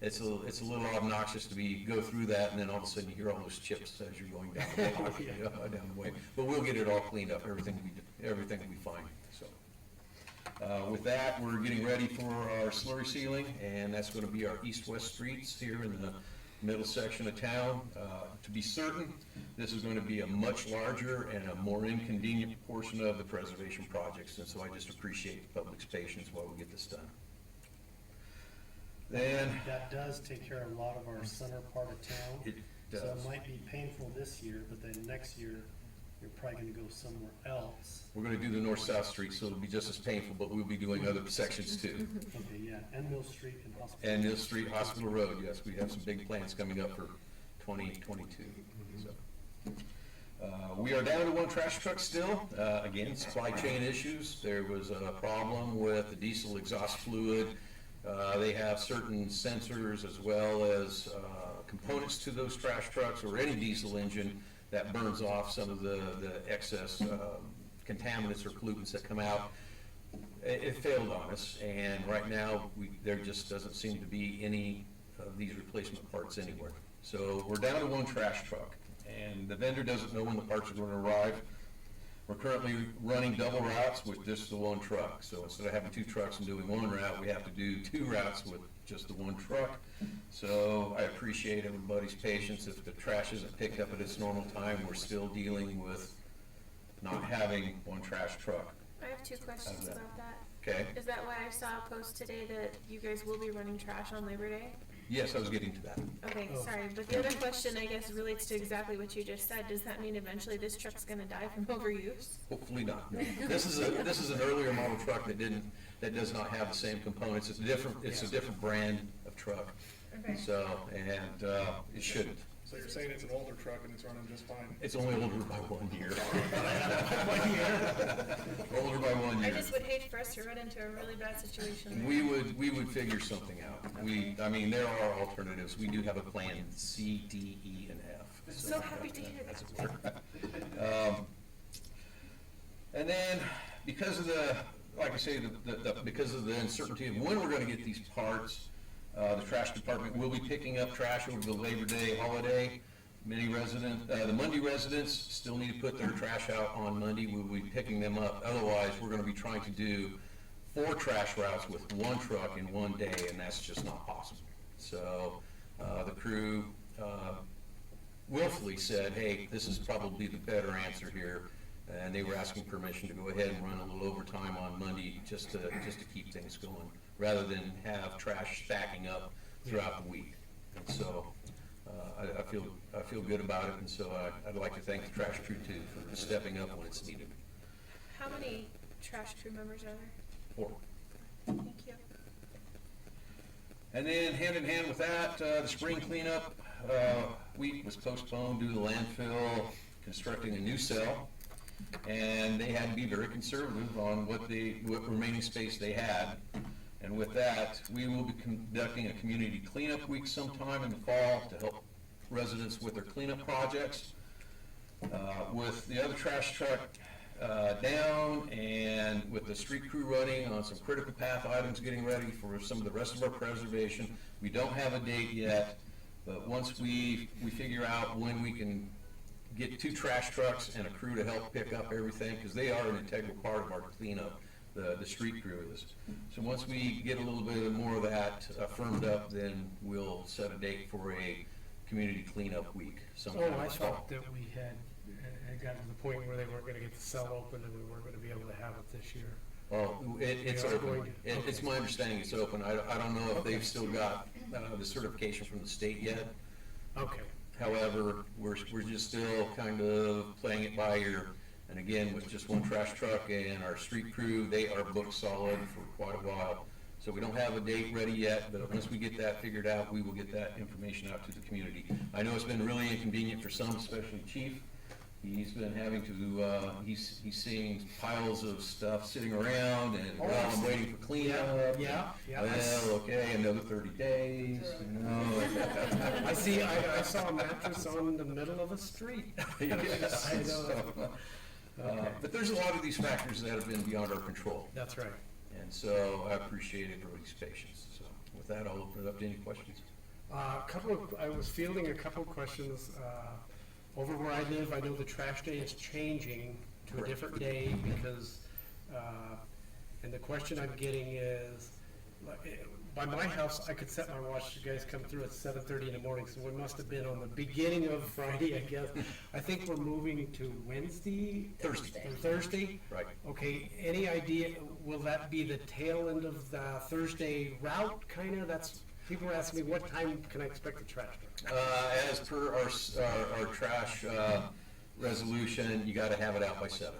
it's a little obnoxious to go through that, and then all of a sudden you hear all those chips as you're going down the block, down the way. But we'll get it all cleaned up, everything will be fine, so. With that, we're getting ready for our slurry sealing, and that's gonna be our east-west streets here in the middle section of town. To be certain, this is going to be a much larger and a more inconvenient portion of the preservation projects, and so I just appreciate the public's patience while we get this done. Then,
That does take care of a lot of our center part of town.
it
So
does.
it might be painful this year, but then next year, you're probably gonna go somewhere else.
We're gonna do the north-south street, so it'll be just as painful, but we'll be doing other sections too.
Okay, yeah, and Mill Street and Hospital.
And Mill Street, Hospital Road, yes, we have some big plans coming up for 2022, so. We are down to one trash truck still. Again, supply chain issues. There was a problem with the diesel exhaust fluid. They have certain sensors as well as components to those trash trucks or any diesel engine that burns off some of the excess contaminants or pollutants that come out. It failed on us, and right now, there just doesn't seem to be any of these replacement parts anywhere. So we're down to one trash truck, and the vendor doesn't know when the parts are going to arrive. We're currently running double routes with just the one truck. So instead of having two trucks and doing one route, we have to do two routes with just the one truck. So I appreciate everybody's patience. If the trash isn't picked up at its normal time, we're still dealing with not having one trash truck.
I have two questions
that?
about that.
Okay?
Is that why I saw a post today that you guys will be running trash on Labor Day?
Yes, I was getting to that.
Okay, sorry, but the other question, I guess, relates to exactly what you just said. Does that mean eventually this truck's gonna die from overuse?
Hopefully not. This is an earlier model truck that does not have the same components. It's a different brand of truck.
Okay.
So, and it shouldn't.
So you're saying it's an older truck and it's running just fine?
It's only older by 1 year. Older by 1
I
year.
just would hate for us to run into a really bad situation.
We would figure something out. There are alternatives. We do have a plan C, D, E, and F.
So happy to hear that.
And then, because of the, like I say, because of the uncertainty of when we're gonna get these parts, the trash department will be picking up trash over the Labor Day holiday. The Monday residents still need to put their trash out on Monday. We'll be picking them up. Otherwise, we're gonna be trying to do 4 trash routes with one truck in one day, and that's just not possible. So, the crew, willfully said, hey, this is probably the better answer here. And they were asking permission to go ahead and run a little overtime on Monday just to keep things going, rather than have trash stacking up throughout the week. And so, I feel good about it, and so I'd like to thank the trash crew too for stepping up when it's needed.
How many trash crew members are there?
4.
Thank you.
And then hand in hand with that, the spring cleanup week was postponed due to the landfill constructing a new cell. And they had to be very conservative on what remaining space they had. And with that, we will be conducting a community cleanup week sometime in the fall to help residents with their cleanup projects. With the other trash truck down and with the street crew running on some critical path items getting ready for some of the rest of our preservation, we don't have a date yet, but once we figure out when we can get 2 trash trucks and a crew to help pick up everything, because they are an integral part of our cleanup, the street crew is. So once we get a little bit more of that firmed up, then we'll set a date for a community cleanup week sometime
Oh, I
this fall.
thought that we had gotten to the point where they weren't gonna get the cell open and we weren't gonna be able to have it this year.
Well, it's
They are
open.
going to-
It's my understanding it's open. I don't know if they've still got the certification from the state yet.
Okay.
However, we're just still kind of playing it by ear. And again, with just one trash truck and our street crew, they are booked solid for quite a while. So we don't have a date ready yet, but once we get that figured out, we will get that information out to the community. I know it's been really inconvenient for some, especially Chief. He's been having to, he's seeing piles of stuff sitting around and, well, I'm waiting for cleanup.
Yeah.
Well, okay, another 30 days, you know.
I saw a mattress on the middle of a street.
Yes,
I know.
so, but there's a lot of these factors that have been beyond our control.
That's right.
And so I appreciate everybody's patience. So with that, I'll open it up to any questions.
I was fielding a couple of questions. Over where I live, I know the trash day is changing to a different day because, and the question I'm getting is, by my house, I could set my watch, you guys come through at 7:30 in the morning, so we must have been on the beginning of Friday, I guess. I think we're moving to Thursday?
Right.
Okay, any idea, will that be the tail end of the Thursday route, kinda? That's people are asking me, what time can I expect the trash truck?
As per our trash, resolution, you gotta have it out by 7.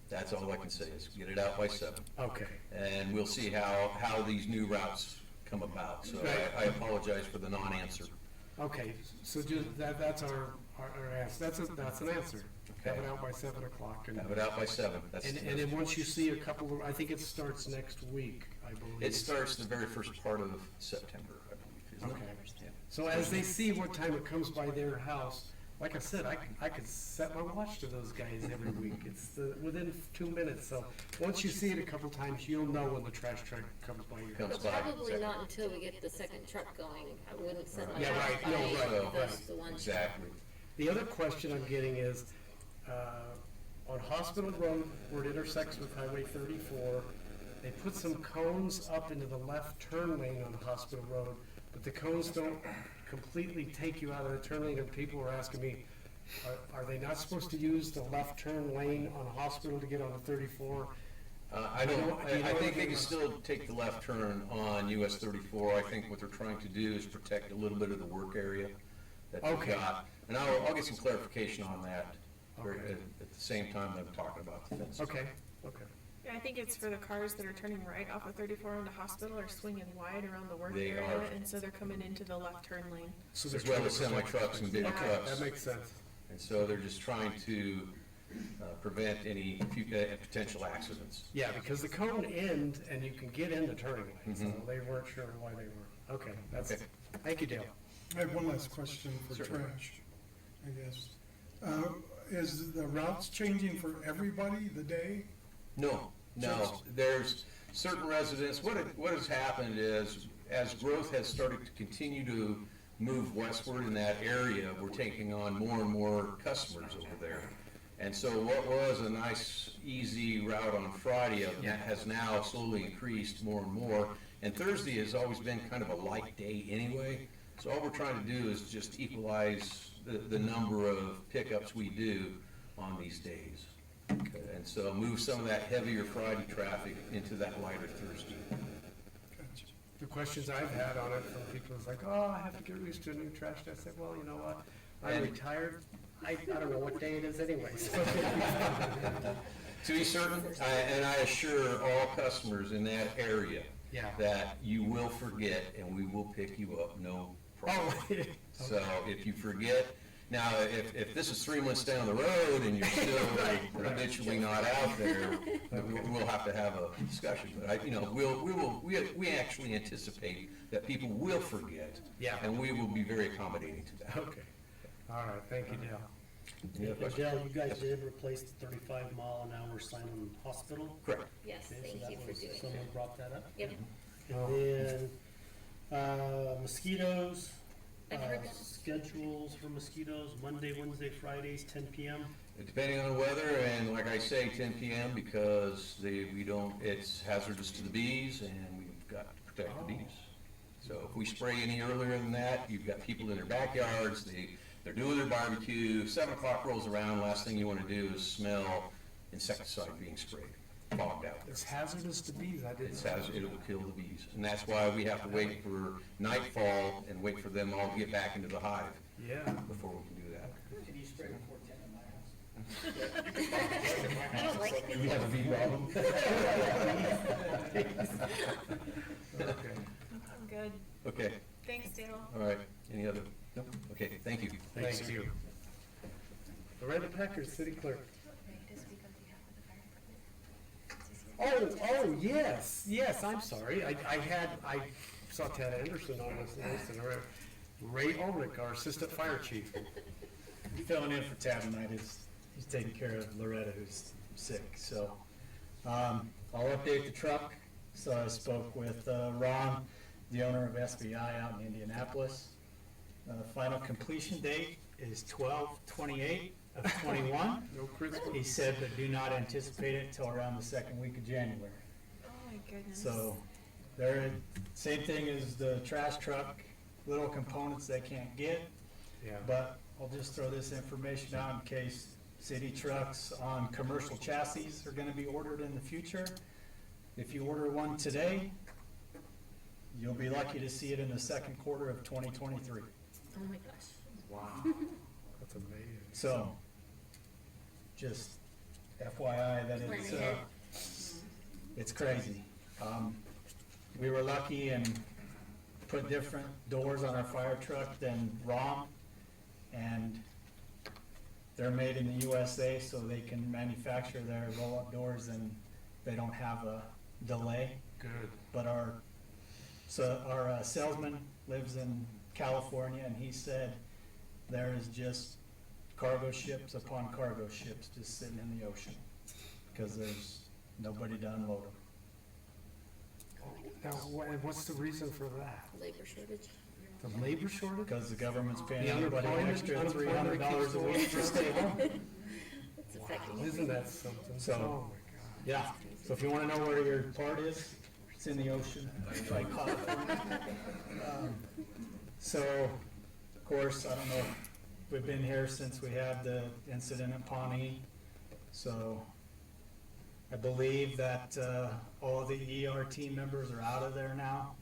That's all I can say, is get it out by 7.
Okay.
And we'll see how these new routes come about, so I apologize for the non-answer.
Okay, so just, that's our answer, that's an answer. Have it out by 7 o'clock.
Have it out by 7.
And then once you see a couple of, I think it starts next week, I believe.
It starts the very first part of September, I believe, isn't it?
Okay.
Yeah.
So as they see what time it comes by their house, like I said, I could set my watch to those guys every week. It's within 2 minutes, so once you see it a couple times, you'll know when the trash truck comes by your house.
Comes by.
Probably not until we get the second truck going. I wouldn't set my
Yeah,
watch
right.
by
No, right,
those,
right.
the ones.
Exactly.
The other question I'm getting is, on Hospital Road, where it intersects with Highway 34, they put some cones up into the left turn lane on Hospital Road, but the cones don't completely take you out of the turn lane, and people are asking me, are they not supposed to use the left turn lane on Hospital to get on the 34?
I think they can still take the left turn on US 34. I think what they're trying to do is protect a little bit of the work area that they've
Okay.
got. And I'll get some clarification on that
Okay.
at the same time that I'm talking about the fence.
Okay, okay.
Yeah, I think it's for the cars that are turning right off of 34 onto Hospital or swinging wide around the work
They
area,
are.
and so they're coming into the left turn lane.
So they're
As well
trying
as
to protect-
semi-trucks and bigger
Okay.
trucks.
That makes sense.
And so they're just trying to prevent any potential accidents.
Yeah, because the cone end, and you can get in the turning lane, so
Mhm.
they weren't sure why they were. Okay, that's,
Okay.
thank you, Dale.
I have one last question for
Certainly.
trash, I guess. Is the routes changing for everybody the day?
No, there's certain residents, what has happened is, as growth has started to continue to move westward in that area, we're taking on more and more customers over there. And so what was a nice, easy route on Friday has now slowly increased more and more. And Thursday has always been kind of a light day anyway, so all we're trying to do is just equalize the number of pickups we do on these days. And so move some of that heavier Friday traffic into that lighter Thursday.
Gotcha.
The questions I've had on it from people is like, oh, I have to get used to a new trash day. I said, well, you know what? I'm
And-
retired. I don't know what day it is anyway. So
To be certain, and I assure all customers in that area
Yeah.
that you will forget and we will pick you up, no problem.
Oh,
So if you forget, now, if this is 3 months down the road and you're still habitually not out there, we'll have to have a discussion. But we actually anticipate that people will forget.
Yeah.
And we will be very accommodating to that.
Okay. All right, thank you, Dale.
Any other questions?
Dale, you guys
Yes.
did replace the 35-mile-an-hour sign on Hospital?
Correct.
Yes,
Okay, so
thank
that
you for
was-
doing
Someone
that.
brought that up?
Yep.
And then, mosquitoes,
I've heard that.
schedules for mosquitoes, Monday, Wednesday, Fridays, 10 PM.
Depending on the weather, and like I say, 10 PM because it's hazardous to the bees and we've got to protect the bees. So if we spray any earlier than that, you've got people in their backyards, they're doing their barbecue, 7 o'clock rolls around, last thing you want to do is smell insecticide being sprayed, fogged out there.
It's hazardous to bees. I didn't.
It'll kill the bees, and that's why we have to wait for nightfall and wait for them all to get back into the hive
Yeah.
before we can do that.
Can you spray before 10 in my house?
I don't like it.
We have a bee problem.
Okay.
I'm good.
Okay,
Thanks, Dale.
all right, any other, no, okay, thank you.
Thank you. Loretta Packard, City Clerk. Oh, yes, I'm sorry. I saw Ted Anderson on this list, and Ray Ulrich, our Assistant Fire Chief.
Filling in for Tab tonight is, he's taking care of Loretta who's sick, so. I'll update the truck. So I spoke with Ron, the owner of SBI out in Indianapolis. Final completion date is 12/28 of 21.
No Christmas.
He said that do not anticipate it until around the second week of January.
Oh my goodness.
So they're, same thing as the trash truck, little components they can't get.
Yeah.
But I'll just throw this information out in case city trucks on commercial chassis are gonna be ordered in the future. If you order one today, you'll be lucky to see it in the second quarter of 2023.
Oh my gosh.
Wow. That's amazing.
So, just FYI that
Plan ahead.
it's crazy. We were lucky and put different doors on our fire truck than ROM, and they're made in the USA, so they can manufacture their roll-up doors and they don't have a delay.
Good.
But our salesman lives in California, and he said there is just cargo ships upon cargo ships just sitting in the ocean because there's nobody to unload them.
Now, what's the reason for that?
Labor shortage.
The labor shortage?
Because the government's paying
The
everybody an extra
unemployment
$300 a
keeps
week to
going
stay home.
It's affecting.
Wow, isn't that something?
So-
Oh my God.
Yeah, so if you wanna know where your part is, it's in the ocean, like California. So, of course, I don't know, we've been here since we had the incident in Pawnee, so I believe that, all the ER team members are out of there now,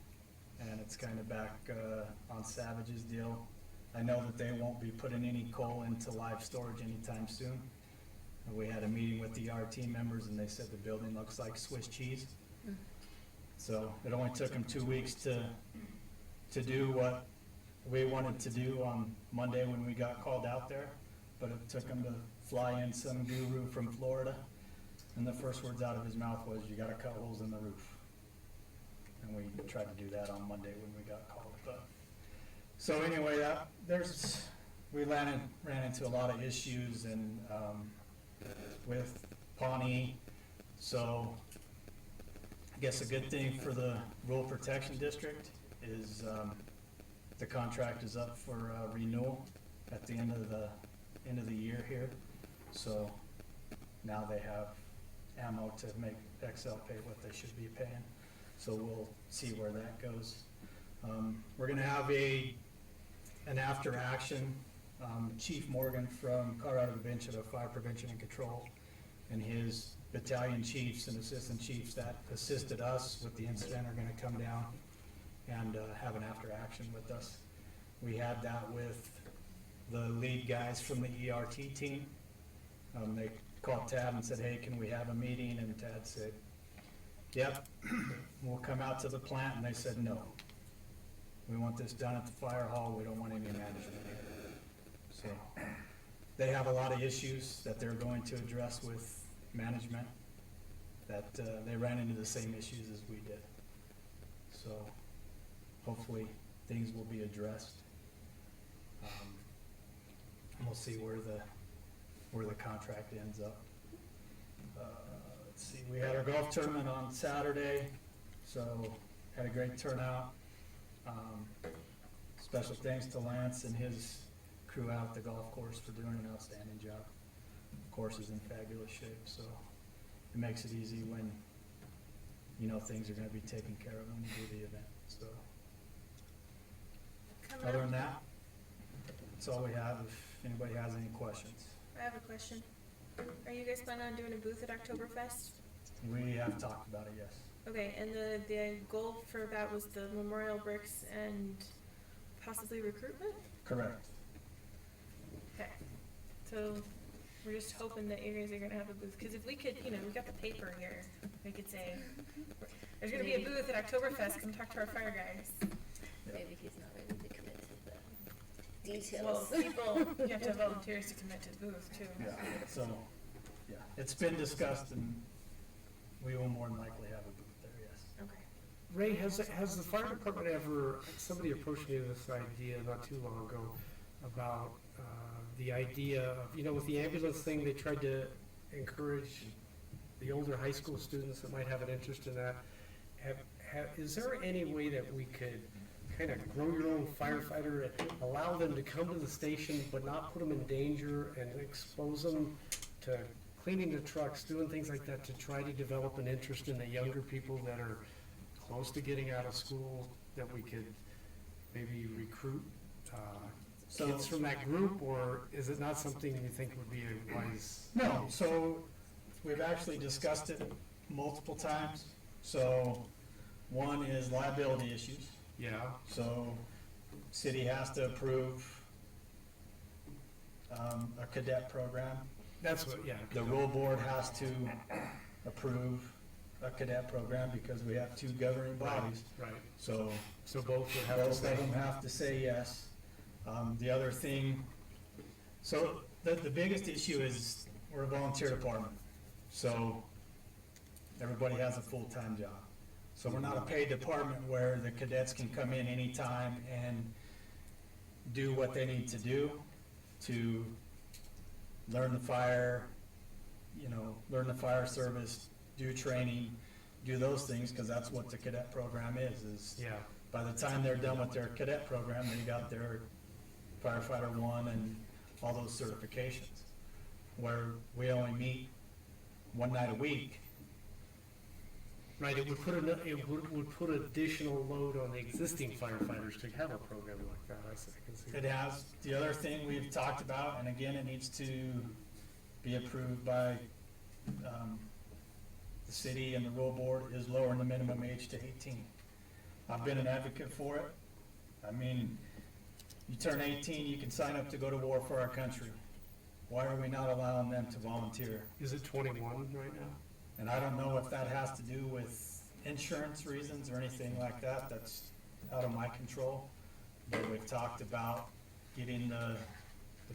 and it's kinda back, on Savage's deal. I know that they won't be putting any coal into live storage anytime soon. And we had a meeting with the ER team members, and they said the building looks like Swiss cheese. So it only took them 2 weeks to do what we wanted to do on Monday when we got called out there, but it took them to fly in some guru from Florida, and the first words out of his mouth was, "You gotta cut holes in the roof." And we tried to do that on Monday when we got called up. So anyway, we ran into a lot of issues and with Pawnee, so I guess a good thing for the Rural Protection District is the contract is up for renewal at the end of the year here. So now they have ammo to make XL pay what they should be paying. So we'll see where that goes. We're gonna have an after action. Chief Morgan from Colorado Division of Fire Prevention and Control and his battalion chiefs and assistant chiefs that assisted us with the incident are gonna come down and have an after action with us. We had that with the lead guys from the ERT team. They called Tad and said, "Hey, can we have a meeting?" And Tad said, "Yep, we'll come out to the plant." And they said, "No, we want this done at the fire hall. We don't want any management here." So they have a lot of issues that they're going to address with management, that they ran into the same issues as we did. So hopefully things will be addressed. And we'll see where the contract ends up. Let's see, we had our golf tournament on Saturday, so had a great turnout. Special thanks to Lance and his crew out at the golf course for doing an outstanding job. The course is in fabulous shape, so it makes it easy when you know things are gonna be taken care of when you do the event, so.
Coming
Other
up-
than that, that's all we have, if anybody has any questions.
I have a question. Are you guys planning on doing a booth at Oktoberfest?
We have talked about it, yes.
Okay, and the goal for that was the memorial bricks and possibly recruitment?
Correct.
Okay, so we're just hoping that you guys are gonna have a booth, cause if we could, we got the paper here, we could say, there's gonna be a booth at Oktoberfest, come talk to our fire guys.
Maybe he's not ready to commit to the
Well,
details.
people, you have to have volunteers to commit to the booth too.
Yeah, so, yeah, it's been discussed and we will more than likely have a booth there, yes.
Okay.
Ray, has the fire department ever, somebody approached me with this idea not too long ago about the idea of, with the ambulance thing, they tried to encourage the older high school students that might have an interest in that. Is there any way that we could kind of grow your own firefighter and allow them to come to the station but not put them in danger and expose them to cleaning the trucks, doing things like that to try to develop an interest in the younger people that are close to getting out of school, that we could maybe recruit kids from that group, or is it not something you think would be a wise?
No, so we've actually discussed it multiple times. So One is liability issues.
Yeah,
So, city has to approve a cadet program.
that's what, yeah.
The rule board has to approve a cadet program because we have two governing bodies.
Right,
So
so both would have
both
to
of
say.
them have to say yes. The other thing, so the biggest issue is we're a volunteer department. So everybody has a full-time job. So we're not a paid department where the cadets can come in anytime and do what they need to do to learn the fire, learn the fire service, do training, do those things, because that's what the cadet program is
Yeah,
by the time they're done with their cadet program, they got their firefighter one and all those certifications. Where we only meet one night a week.
right, it would put additional load on the existing firefighters to have a program like that, I can see.
It has, the other thing we've talked about, and again, it needs to be approved by, the city and the rule board, is lowering the minimum age to 18. I've been an advocate for it. I mean, you turn 18, you can sign up to go to war for our country. Why are we not allowing them to volunteer?
Is it 21 right now?
And I don't know if that has to do with insurance reasons or anything like that, that's out of my control. But we've talked about getting the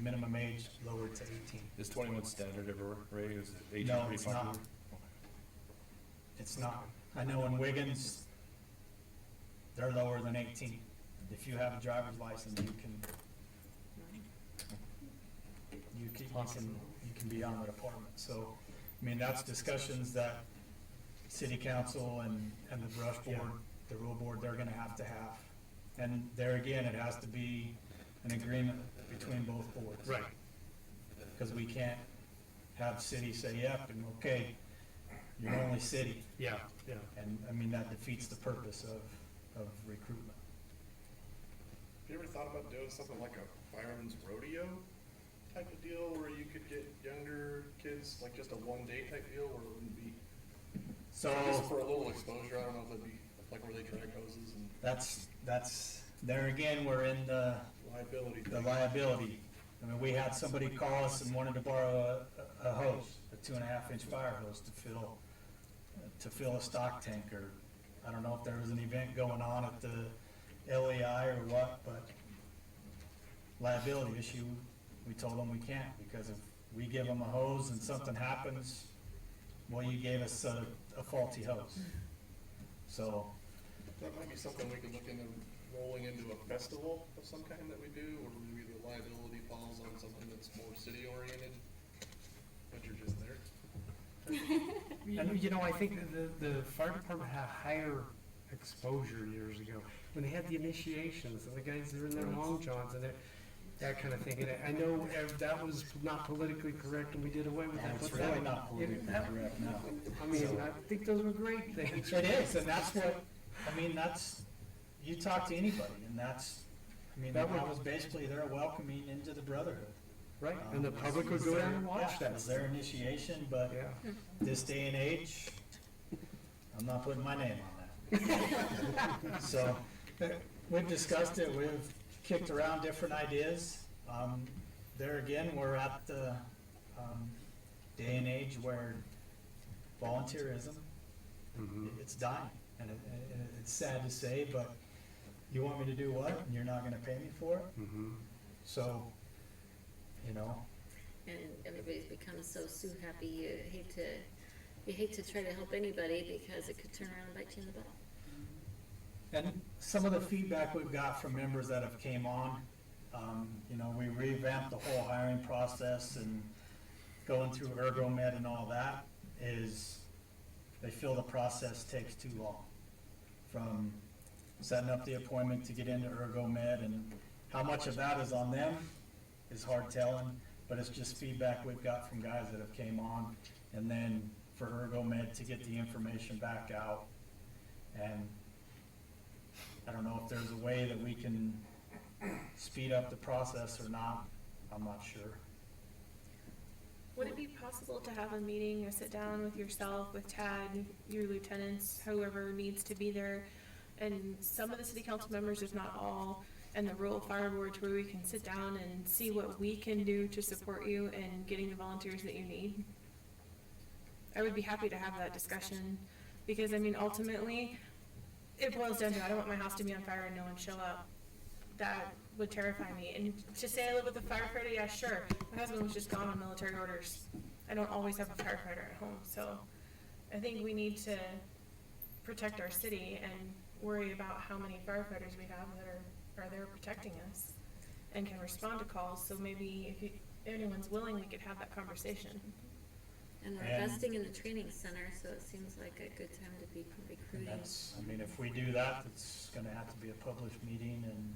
minimum age lowered to 18.
Is 21 standard everywhere, Ray? Is it 18
No,
pretty
it's
popular?
not. It's not. I know in Wiggins, they're lower than 18. If you have a driver's license, you can be on the department. So, I mean, that's discussions that city council and the brush board, the rule board, they're gonna have to have. And there again, it has to be an agreement between both boards.
Right.
Because we can't have city say, yep, and okay, you're only city.
Yeah, yeah.
And, I mean, that defeats the purpose of recruitment.
Have you ever thought about doing something like a fireman's rodeo type of deal where you could get younger kids, like just a one-day type deal, or it wouldn't be?
So,
Just for a little exposure, I don't know if that'd be like where they drag hoses and
that's, there again, we're in the
liability.
the liability. I mean, we had somebody call us and wanted to borrow a hose, a 2.5-inch fire hose to fill a stock tank, or I don't know if there was an event going on at the LEI or what, but liability issue, we told them we can't, because if we give them a hose and something happens, well, you gave us a faulty hose. So,
That might be something we could look into rolling into a festival of some kind that we do, or maybe the liability falls on something that's more city-oriented, but you're just there.
And, I think the fire department had higher exposure years ago, when they had the initiations, and the guys that were in their long johns, and that kind of thing. And I know that was not politically correct, and we did away with that.
it's
but
really
that-
not politically correct now.
I mean, I think those were great things.
It is, and that's what, I mean, that's, you talk to anybody, and that's, I mean, that was basically their welcoming into the brotherhood.
Right, and the public would go down and watch
Yeah,
that.
it was their initiation, but
Yeah.
this day and age, I'm not putting my name on that. So, we've discussed it, we've kicked around different ideas. There again, we're at the day and age where volunteerism, it's dying. And it's sad to say, but you want me to do what? And you're not gonna pay me for it? So,
And everybody's become so sue happy, you hate to try to help anybody because it could turn around and bite you in the butt.
and some of the feedback we've got from members that have came on, we revamped the whole hiring process and going through ErgoMed and all that, is they feel the process takes too long. From setting up the appointment to get into ErgoMed, and how much of that is on them is hard telling, but it's just feedback we've got from guys that have came on. And then for ErgoMed to get the information back out, and I don't know if there's a way that we can speed up the process or not, I'm not sure.
Would it be possible to have a meeting, a sit down with yourself, with Tad, your lieutenants, whoever needs to be there, and some of the city council members, if not all, and the rural fire boards, where we can sit down and see what we can do to support you in getting the volunteers that you need? I would be happy to have that discussion, because I mean, ultimately, it boils down to, I don't want my house to be on fire and no one show up. That would terrify me. And to say I live with a firefighter, yeah, sure. My husband was just gone on military orders. I don't always have a firefighter at home, so I think we need to protect our city and worry about how many firefighters we have that are there protecting us and can respond to calls. So maybe if anyone's willing, we could have that conversation.
And we're investing in the training center, so it seems like a good time to be recruiting.
That's, I mean, if we do that, it's gonna have to be a published meeting and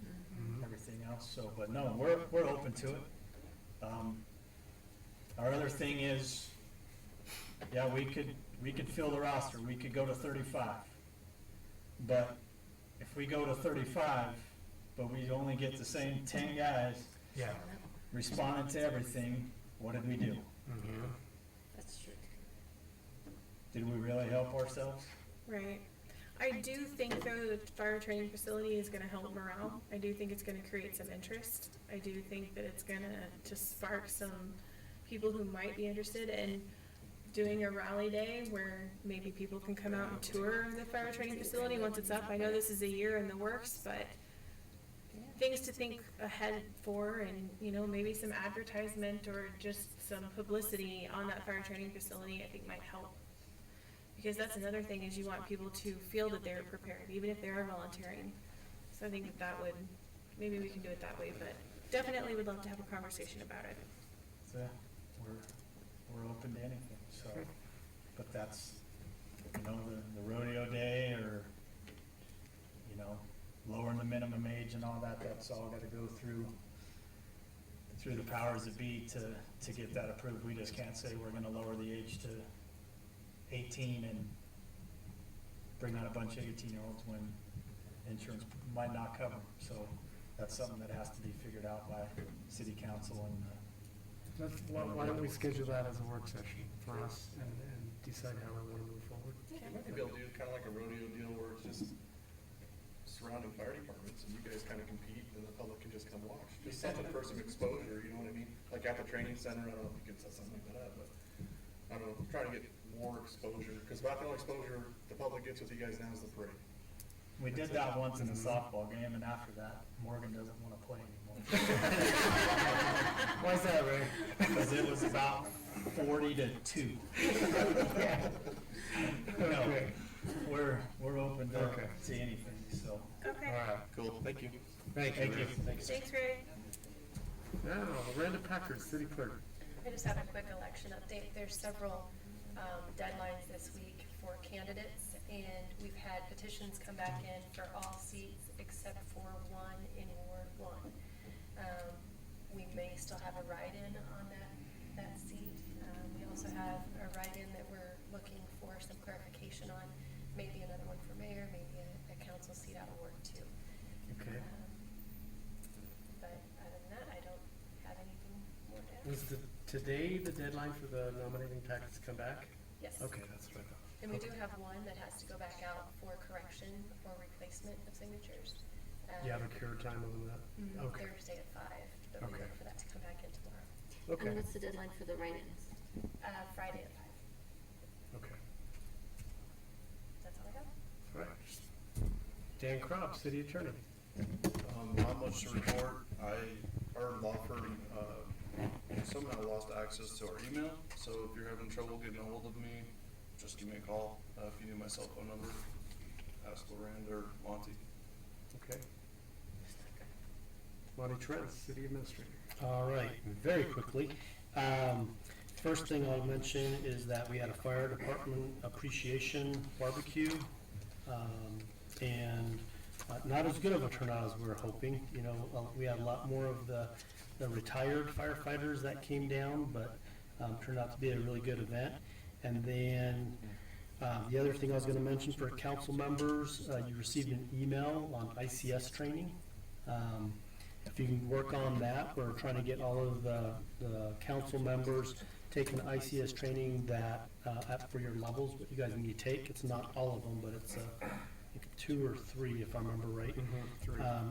everything else, so, but no, we're open to it. Our other thing is, yeah, we could fill the roster, we could go to 35. But if we go to 35, but we only get the same 10 guys responding to everything, what did we do?
That's true.
Did we really help ourselves?
Right. I do think, though, the fire training facility is going to help morale. I do think it's going to create some interest. I do think that it's going to spark some people who might be interested in doing a rally day where maybe people can come out and tour the fire training facility once it's up. I know this is a year in the works, but things to think ahead for, and you know, maybe some advertisement or just some publicity on that fire training facility, I think might help. Because that's another thing, is you want people to feel that they're prepared, even if they are volunteering. So I think that would, maybe we can do it that way, but definitely would love to have a conversation about it.
So, we're open to anything, so, but that's, you know, the rodeo day, or, you know, lowering the minimum age and all that, that's all gotta go through the powers that be to get that approved. We just can't say we're gonna lower the age to 18 and bring out a bunch of 18-year-olds when insurance might not cover them. So that's something that has to be figured out by city council and
Why don't we schedule that as a work session for us and decide how we want to move forward?
You might be able to do kind of like a rodeo deal where it's just surrounding fire departments and you guys kind of compete and the public can just come watch. Just something for some exposure, you know what I mean? Like at the training center, I don't know if you can set something like that up, but I don't know, try to get more exposure, because about the only exposure the public gets with you guys now is the parade.
we did that once in a softball game, and after that, Morgan doesn't want to play anymore.
Why's that, Ray?
Because it was about 40-2. No, we're open to see anything, so.
Okay.
All right.
Cool, thank you.
Thank you.
Thanks, Ray.
Now, Miranda Packard, City Clerk.
I just have a quick election update. There's several deadlines this week for candidates, and we've had petitions come back in for all seats except for one in Ward 1. We may still have a write-in on that seat. We also have a write-in that we're looking for some clarification on, maybe another one for mayor, maybe a council seat out of Ward 2.
Okay.
But other than that, I don't have anything more to add.
Was today the deadline for the nominating packets to come back?
Yes.
Okay, that's what I thought.
And we do have one that has to go back out for correction or replacement of signatures.
You have a cure time on that? Okay.
Thursday at 5, but we look for that to come back in tomorrow.
Okay.
And what's the deadline for the write-ins?
Friday at 5.
Okay.
That's all I have.
All right. Dan Kropp, City Attorney.
Not much to report. Our law firm somehow lost access to our email, so if you're having trouble getting a hold of me, just give me a call. If you need my cell phone number, ask Lorand or Monty.
Okay. Monty Trent, City Administrator. All right, very quickly. First thing I'll mention is that we had a fire department appreciation barbecue, and not as good of a turnout as we were hoping. You know, we had a lot more of the retired firefighters that came down, but turned out to be a really good event. And then the other thing I was going to mention for council members, you received an email on ICS training. If you can work on that, we're trying to get all of the council members
taking the ICS training that, for your levels, what you guys need to take. It's not all of them, but it's, I think 2 or 3 if I remember right.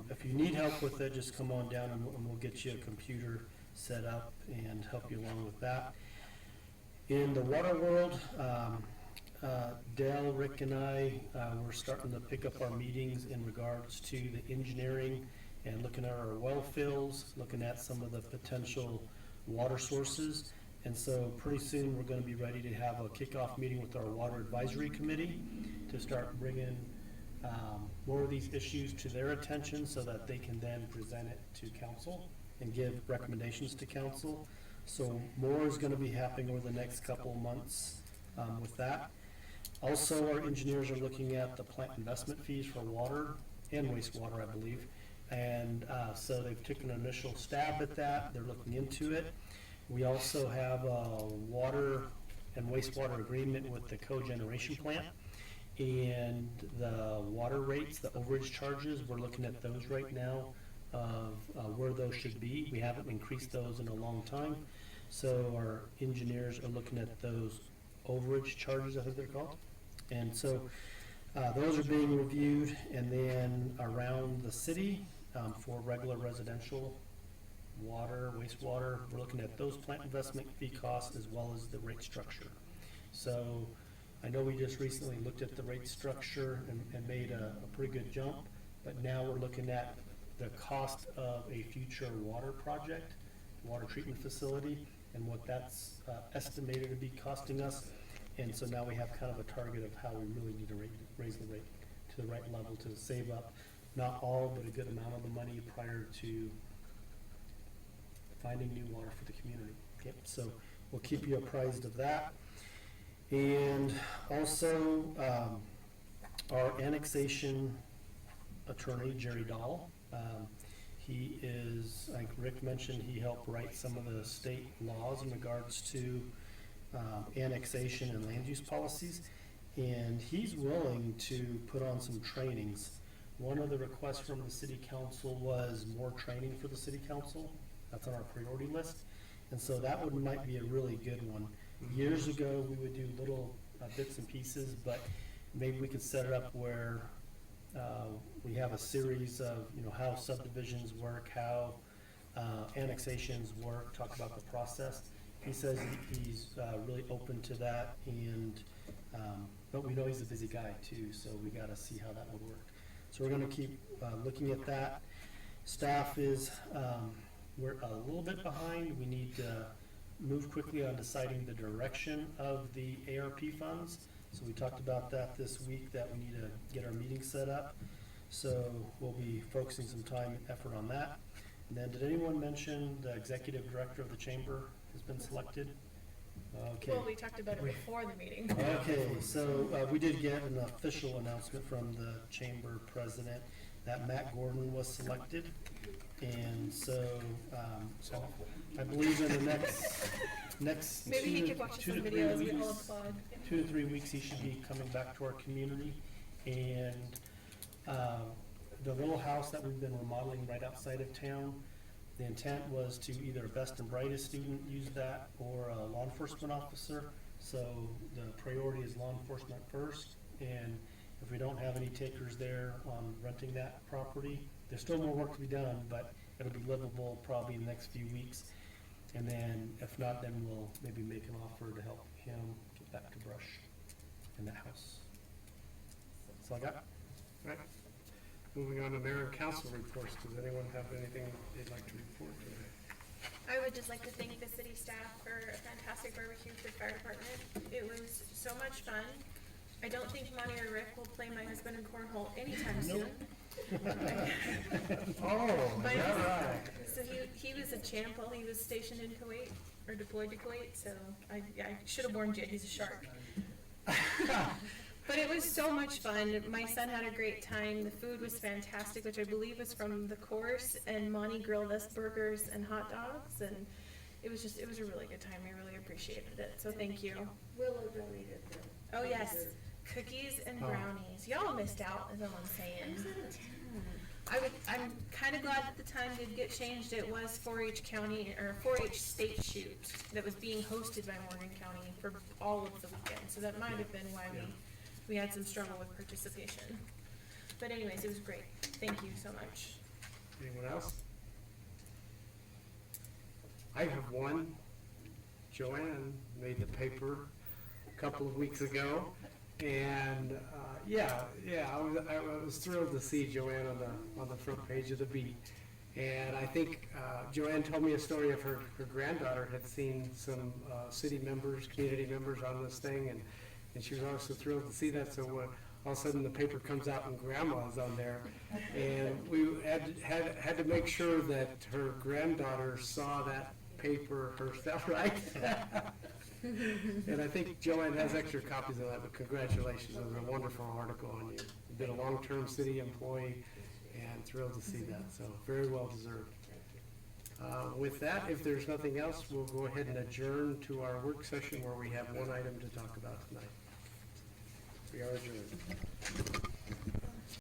If you need help with it, just come on down and we'll get you a computer set up and help you along with that. In the water world, Dale, Rick, and I, we're starting to pick up our meetings in regards to the engineering and looking at our well fills, looking at some of the potential water sources. And so pretty soon, we're gonna be ready to have a kickoff meeting with our Water Advisory Committee to start bringing more of these issues to their attention so that they can then present it to council and give recommendations to council. So more is gonna be happening over the next couple of months with that. Also, our engineers are looking at the plant investment fees for water and wastewater, I believe. And so they've taken an initial stab at that. They're looking into it. We also have a water and wastewater agreement with the cogeneration plant. And the water rates, the overage charges, we're looking at those right now of where those should be. We haven't increased those in a long time. So our engineers are looking at those overage charges, I think they're called. And so those are being reviewed. And then around the city for regular residential water, wastewater, we're looking at those plant investment fee costs as well as the rate structure. So I know we just recently looked at the rate structure and made a pretty good jump, but now we're looking at the cost of a future water project, water treatment facility, and what that's estimated to be costing us. And so now we have kind of a target of how we really need to raise the rate to the right level to save up, not all, but a good amount of the money prior to finding new water for the community. Okay, so we'll keep you apprised of that. And also, our annexation attorney, Jerry Dahl, he is, like Rick mentioned, he helped write some of the state laws in regards to annexation and land use policies, and he's willing to put on some trainings. One of the requests from the city council was more training for the city council. That's on our priority list, and so that one might be a really good one. Years ago, we would do little bits and pieces, but maybe we could set it up where we have a series of, how subdivisions work, how annexations work, talk about the process. He says he's really open to that, and but we know he's a busy guy too, so we got to see how that would work. So we're going to keep looking at that. Staff is, we're a little bit behind. We need to move quickly on deciding the direction of the ARP funds. So we talked about that this week, that we need to get our meeting set up. So we'll be focusing some time and effort on that. And then did anyone mention the executive director of the chamber has been selected? Okay.
Well, we talked about it before the meeting.
Okay, so we did get an official announcement from the chamber president that Matt Gordon was selected. And so I believe in the next
maybe he could watch some videos. We all applaud.
2 to 3 weeks, he should be coming back to our community. And the little house that we've been remodeling right outside of town, the intent was to either a best and brightest student use that or a law enforcement officer. So the priority is law enforcement first. And if we don't have any takers there on renting that property, there's still more work to be done, but it'll be livable probably in the next few weeks. And then if not, then we'll maybe make an offer to help him get back to brush in that house. That's all I got.
All right. Moving on to mayor and council reports. Does anyone have anything they'd like to report today?
I would just like to thank the city staff for a fantastic barbecue for the fire department. It was so much fun. I don't think Monty or Rick will play my husband in cornhole anytime soon.
Oh,
But
is that right?
So he was a champ while he was stationed in Kuwait, or deployed to Kuwait, so I should have warned you, he's a shark. But it was so much fun. My son had a great time. The food was fantastic, which I believe was from the course, and Monty grilled us burgers and hot dogs, and it was a really good time. I really appreciated it, so thank you.
Willow donated them.
Oh yes, cookies and brownies. Y'all missed out, is all I'm saying. I'm kinda glad that the time did get changed. It was 4-H county, or 4-H state shoot that was being hosted by Morgan County for all of the weekend, so that might have been why we had some struggle with participation. But anyways, it was great. Thank you so much.
Anyone else? I have one. Joanne made the paper a couple of weeks ago, and I was thrilled to see Joanne on the front page of the Beat. And I think Joanne told me a story of her granddaughter had seen some city members, community members on this thing, and she was also thrilled to see that. So all of a sudden the paper comes out and Grandma's on there, and we had to make sure that her granddaughter saw that paper herself, right? And I think Joanne has extra copies of that, but congratulations, it was a wonderful article on you. You've been a long-term city employee, and thrilled to see that, so very well deserved. With that, if there's nothing else, we'll go ahead and adjourn to our work session where we have one item to talk about tonight. We are adjourned.